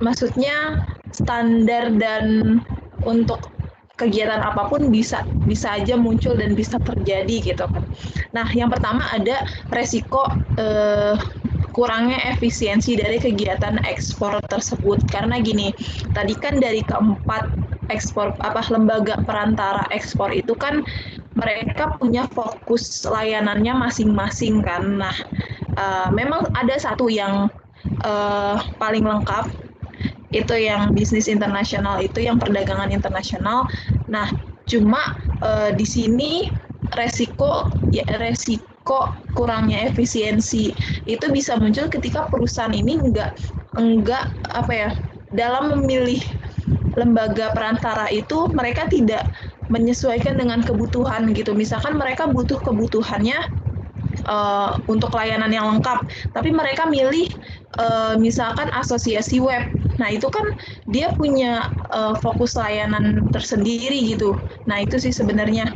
D: maksudnya standar dan untuk kegiatan apapun bisa aja muncul dan bisa terjadi gitu kan. Nah, yang pertama ada resiko kurangnya efisiensi dari kegiatan ekspor tersebut, karena gini, tadi kan dari keempat ekspor lembaga perantara ekspor itu kan mereka punya fokus layanannya masing-masing kan. Nah, memang ada satu yang paling lengkap, itu yang bisnis internasional, itu yang perdagangan internasional. Nah, cuma di sini resiko kurangnya efisiensi itu bisa muncul ketika perusahaan ini enggak apa ya, dalam memilih lembaga perantara itu mereka tidak menyesuaikan dengan kebutuhan gitu. Misalkan mereka butuh kebutuhannya untuk layanan yang lengkap, tapi mereka milih misalkan asosiasi web. Nah, itu kan dia punya fokus layanan tersendiri gitu. Nah, itu sih sebenarnya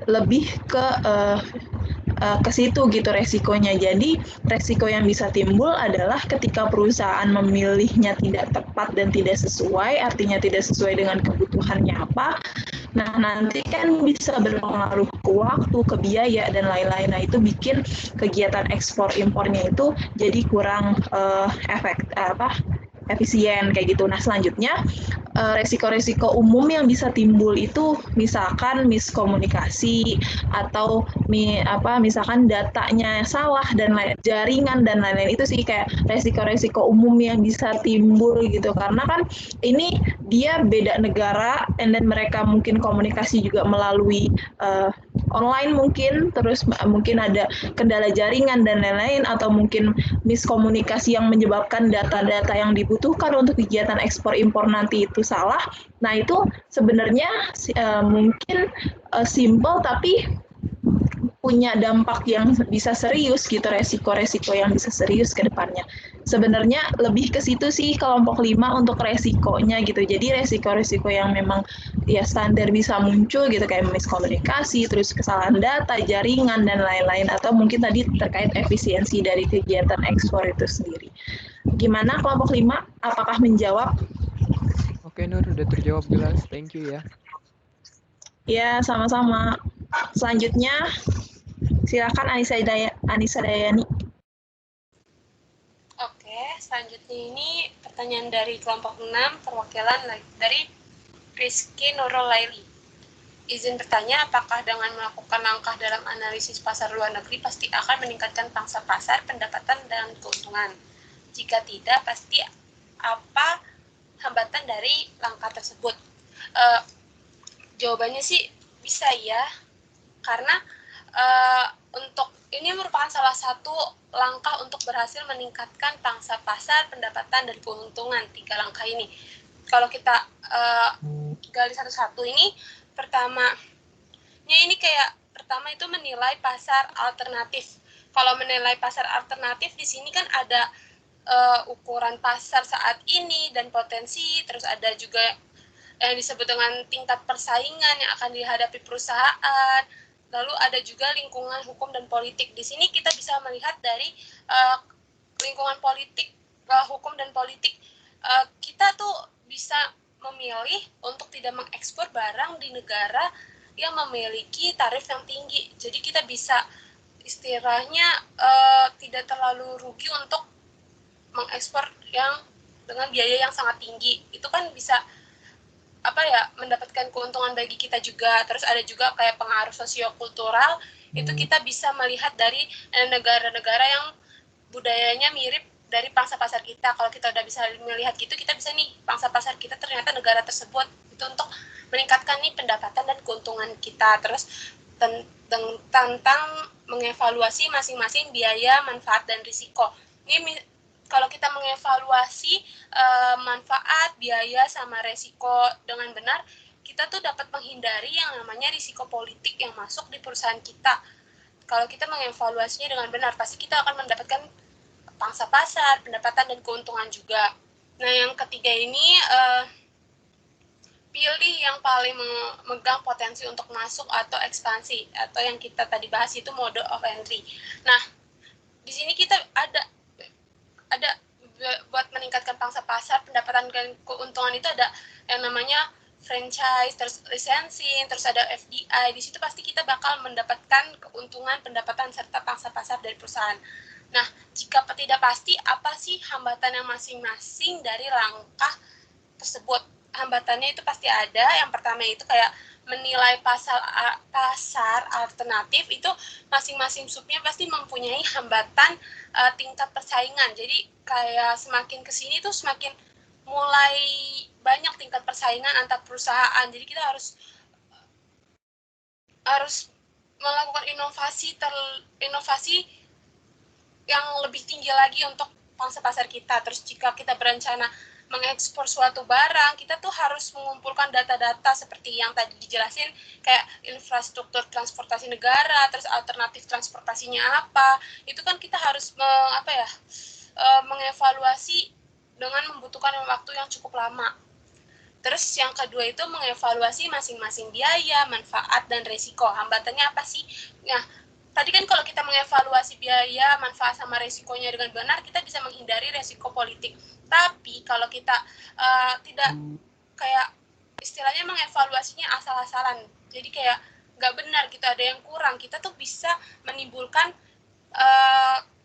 D: lebih ke situ gitu resikonya. Jadi resiko yang bisa timbul adalah ketika perusahaan memilihnya tidak tepat dan tidak sesuai, artinya tidak sesuai dengan kebutuhannya apa. Nah, nanti kan bisa berpengaruh ke waktu, ke biaya, dan lain-lain. Nah, itu bikin kegiatan ekspor impornya itu jadi kurang efisien kayak gitu. Nah, selanjutnya resiko-resiko umum yang bisa timbul itu misalkan miskomunikasi atau misalkan datanya salah dan jaringan dan lain-lain. Itu sih kayak resiko-resiko umum yang bisa timbul gitu, karena kan ini dia beda negara, and then mereka mungkin komunikasi juga melalui online mungkin, terus mungkin ada kendala jaringan dan lain-lain, atau mungkin miskomunikasi yang menyebabkan data-data yang dibutuhkan untuk kegiatan ekspor impor nanti itu salah. Nah, itu sebenarnya mungkin simple tapi punya dampak yang bisa serius gitu, resiko-resiko yang bisa serius ke depannya. Sebenarnya lebih ke situ sih kelompok 5 untuk resikonya gitu. Jadi resiko-resiko yang memang ya standar bisa muncul gitu, kayak miskomunikasi, terus kesalahan data, jaringan, dan lain-lain. Atau mungkin tadi terkait efisiensi dari kegiatan ekspor itu sendiri. Gimana kelompok 5? Apakah menjawab?
I: Oke, Nur, udah terjawab jelas. Thank you ya.
D: Ya, sama-sama. Selanjutnya, silakan Anissa Dayani.
A: Oke, selanjutnya ini pertanyaan dari kelompok 6, perwakilan dari Rizky Nurul Laili. Izin bertanya, apakah dengan melakukan langkah dalam analisis pasar luar negeri pasti akan meningkatkan pangsa pasar, pendapatan, dan keuntungan? Jika tidak, pasti apa hambatan dari langkah tersebut? Jawabannya sih bisa ya, karena untuk ini merupakan salah satu langkah untuk berhasil meningkatkan pangsa pasar, pendapatan, dan keuntungan. 3 langkah ini. Kalau kita gali satu-satu ini, pertamanya ini kayak pertama itu menilai pasar alternatif. Kalau menilai pasar alternatif di sini kan ada ukuran pasar saat ini dan potensi, terus ada juga yang disebut dengan tingkat persaingan yang akan dihadapi perusahaan. Lalu ada juga lingkungan hukum dan politik. Di sini kita bisa melihat dari lingkungan politik, hukum dan politik. Kita tuh bisa memilih untuk tidak mengekspor barang di negara yang memiliki tarif yang tinggi. Jadi kita bisa istilahnya tidak terlalu rugi untuk mengekspor yang dengan biaya yang sangat tinggi. Itu kan bisa mendapatkan keuntungan bagi kita juga. Terus ada juga kayak pengaruh sosiokultural, itu kita bisa melihat dari negara-negara yang budayanya mirip dari pangsa pasar kita. Kalau kita udah bisa melihat gitu, kita bisa nih, pangsa pasar kita ternyata negara tersebut, itu untuk meningkatkan nih pendapatan dan keuntungan kita. Terus tentang mengevaluasi masing-masing biaya, manfaat, dan risiko. Ini kalau kita mengevaluasi manfaat, biaya, sama resiko dengan benar, kita tuh dapat menghindari yang namanya risiko politik yang masuk di perusahaan kita. Kalau kita mengevaluasinya dengan benar, pasti kita akan mendapatkan pangsa pasar, pendapatan, dan keuntungan juga. Nah, yang ketiga ini, pilih yang paling memegang potensi untuk masuk atau ekspansi, atau yang kita tadi bahas itu mode of entry. Nah, di sini kita ada buat meningkatkan pangsa pasar, pendapatan, dan keuntungan itu ada yang namanya franchise, terus licensing, terus ada FDI. Di situ pasti kita bakal mendapatkan keuntungan, pendapatan, serta pangsa pasar dari perusahaan. Nah, jika tidak pasti, apa sih hambatan yang masing-masing dari langkah tersebut? Hambatannya itu pasti ada. Yang pertama itu kayak menilai pasar alternatif, itu masing-masing subnya pasti mempunyai hambatan tingkat persaingan. Jadi kayak semakin kesini tuh semakin mulai banyak tingkat persaingan antar perusahaan. Jadi kita harus melakukan inovasi yang lebih tinggi lagi untuk pangsa pasar kita. Terus jika kita berencana mengekspor suatu barang, kita tuh harus mengumpulkan data-data seperti yang tadi dijelasin, kayak infrastruktur transportasi negara, terus alternatif transportasinya apa. Itu kan kita harus mengevaluasi dengan membutuhkan waktu yang cukup lama. Terus yang kedua itu mengevaluasi masing-masing biaya, manfaat, dan resiko. Hambatannya apa sih? Nah, tadi kan kalau kita mengevaluasi biaya, manfaat, sama resikonya dengan benar, kita bisa menghindari resiko politik. Tapi kalau kita tidak kayak istilahnya mengevaluasinya asal-asalan, jadi kayak nggak benar gitu, ada yang kurang, kita tuh bisa menimbulkan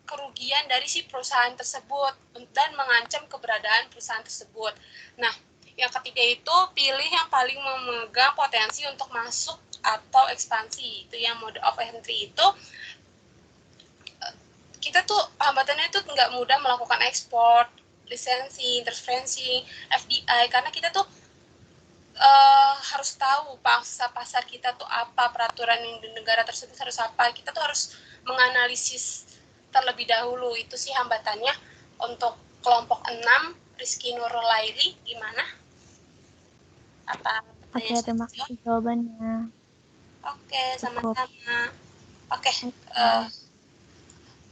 A: kerugian dari si perusahaan tersebut dan mengancam keberadaan perusahaan tersebut. Nah, yang ketiga itu pilih yang paling memegang potensi untuk masuk atau ekspansi. Itu yang mode of entry itu kita tuh hambatannya itu nggak mudah melakukan ekspor, lisensi, intervensi, FDI, karena kita tuh harus tahu pasar kita tuh apa, peraturan yang di negara tersebut harus apa. Kita tuh harus menganalisis terlebih dahulu. Itu sih hambatannya. Untuk kelompok 6, Rizky Nurul Laili, gimana? Apa?
E: Oke, terima kasih jawabannya.
A: Oke, sama-sama. Oke,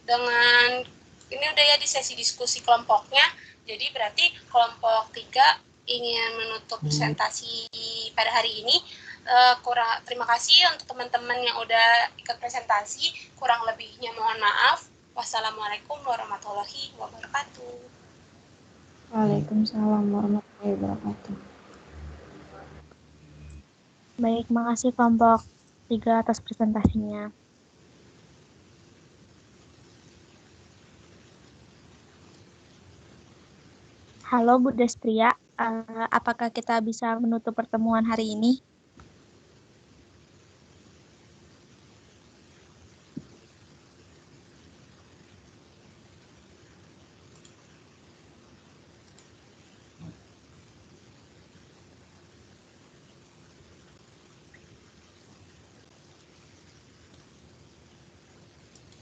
A: dengan ini udah ya di sesi diskusi kelompoknya. Jadi berarti kelompok 3 ingin menutup presentasi pada hari ini. Terima kasih untuk teman-teman yang udah ikut presentasi. Kurang lebihnya mohon maaf. Wassalamualaikum warahmatullahi wabarakatuh.
F: Waalaikumsalam warahmatullahi wabarakatuh.
E: Baik, makasih kelompok 3 atas presentasinya. Halo Bu Destria, apakah kita bisa menutup pertemuan hari ini?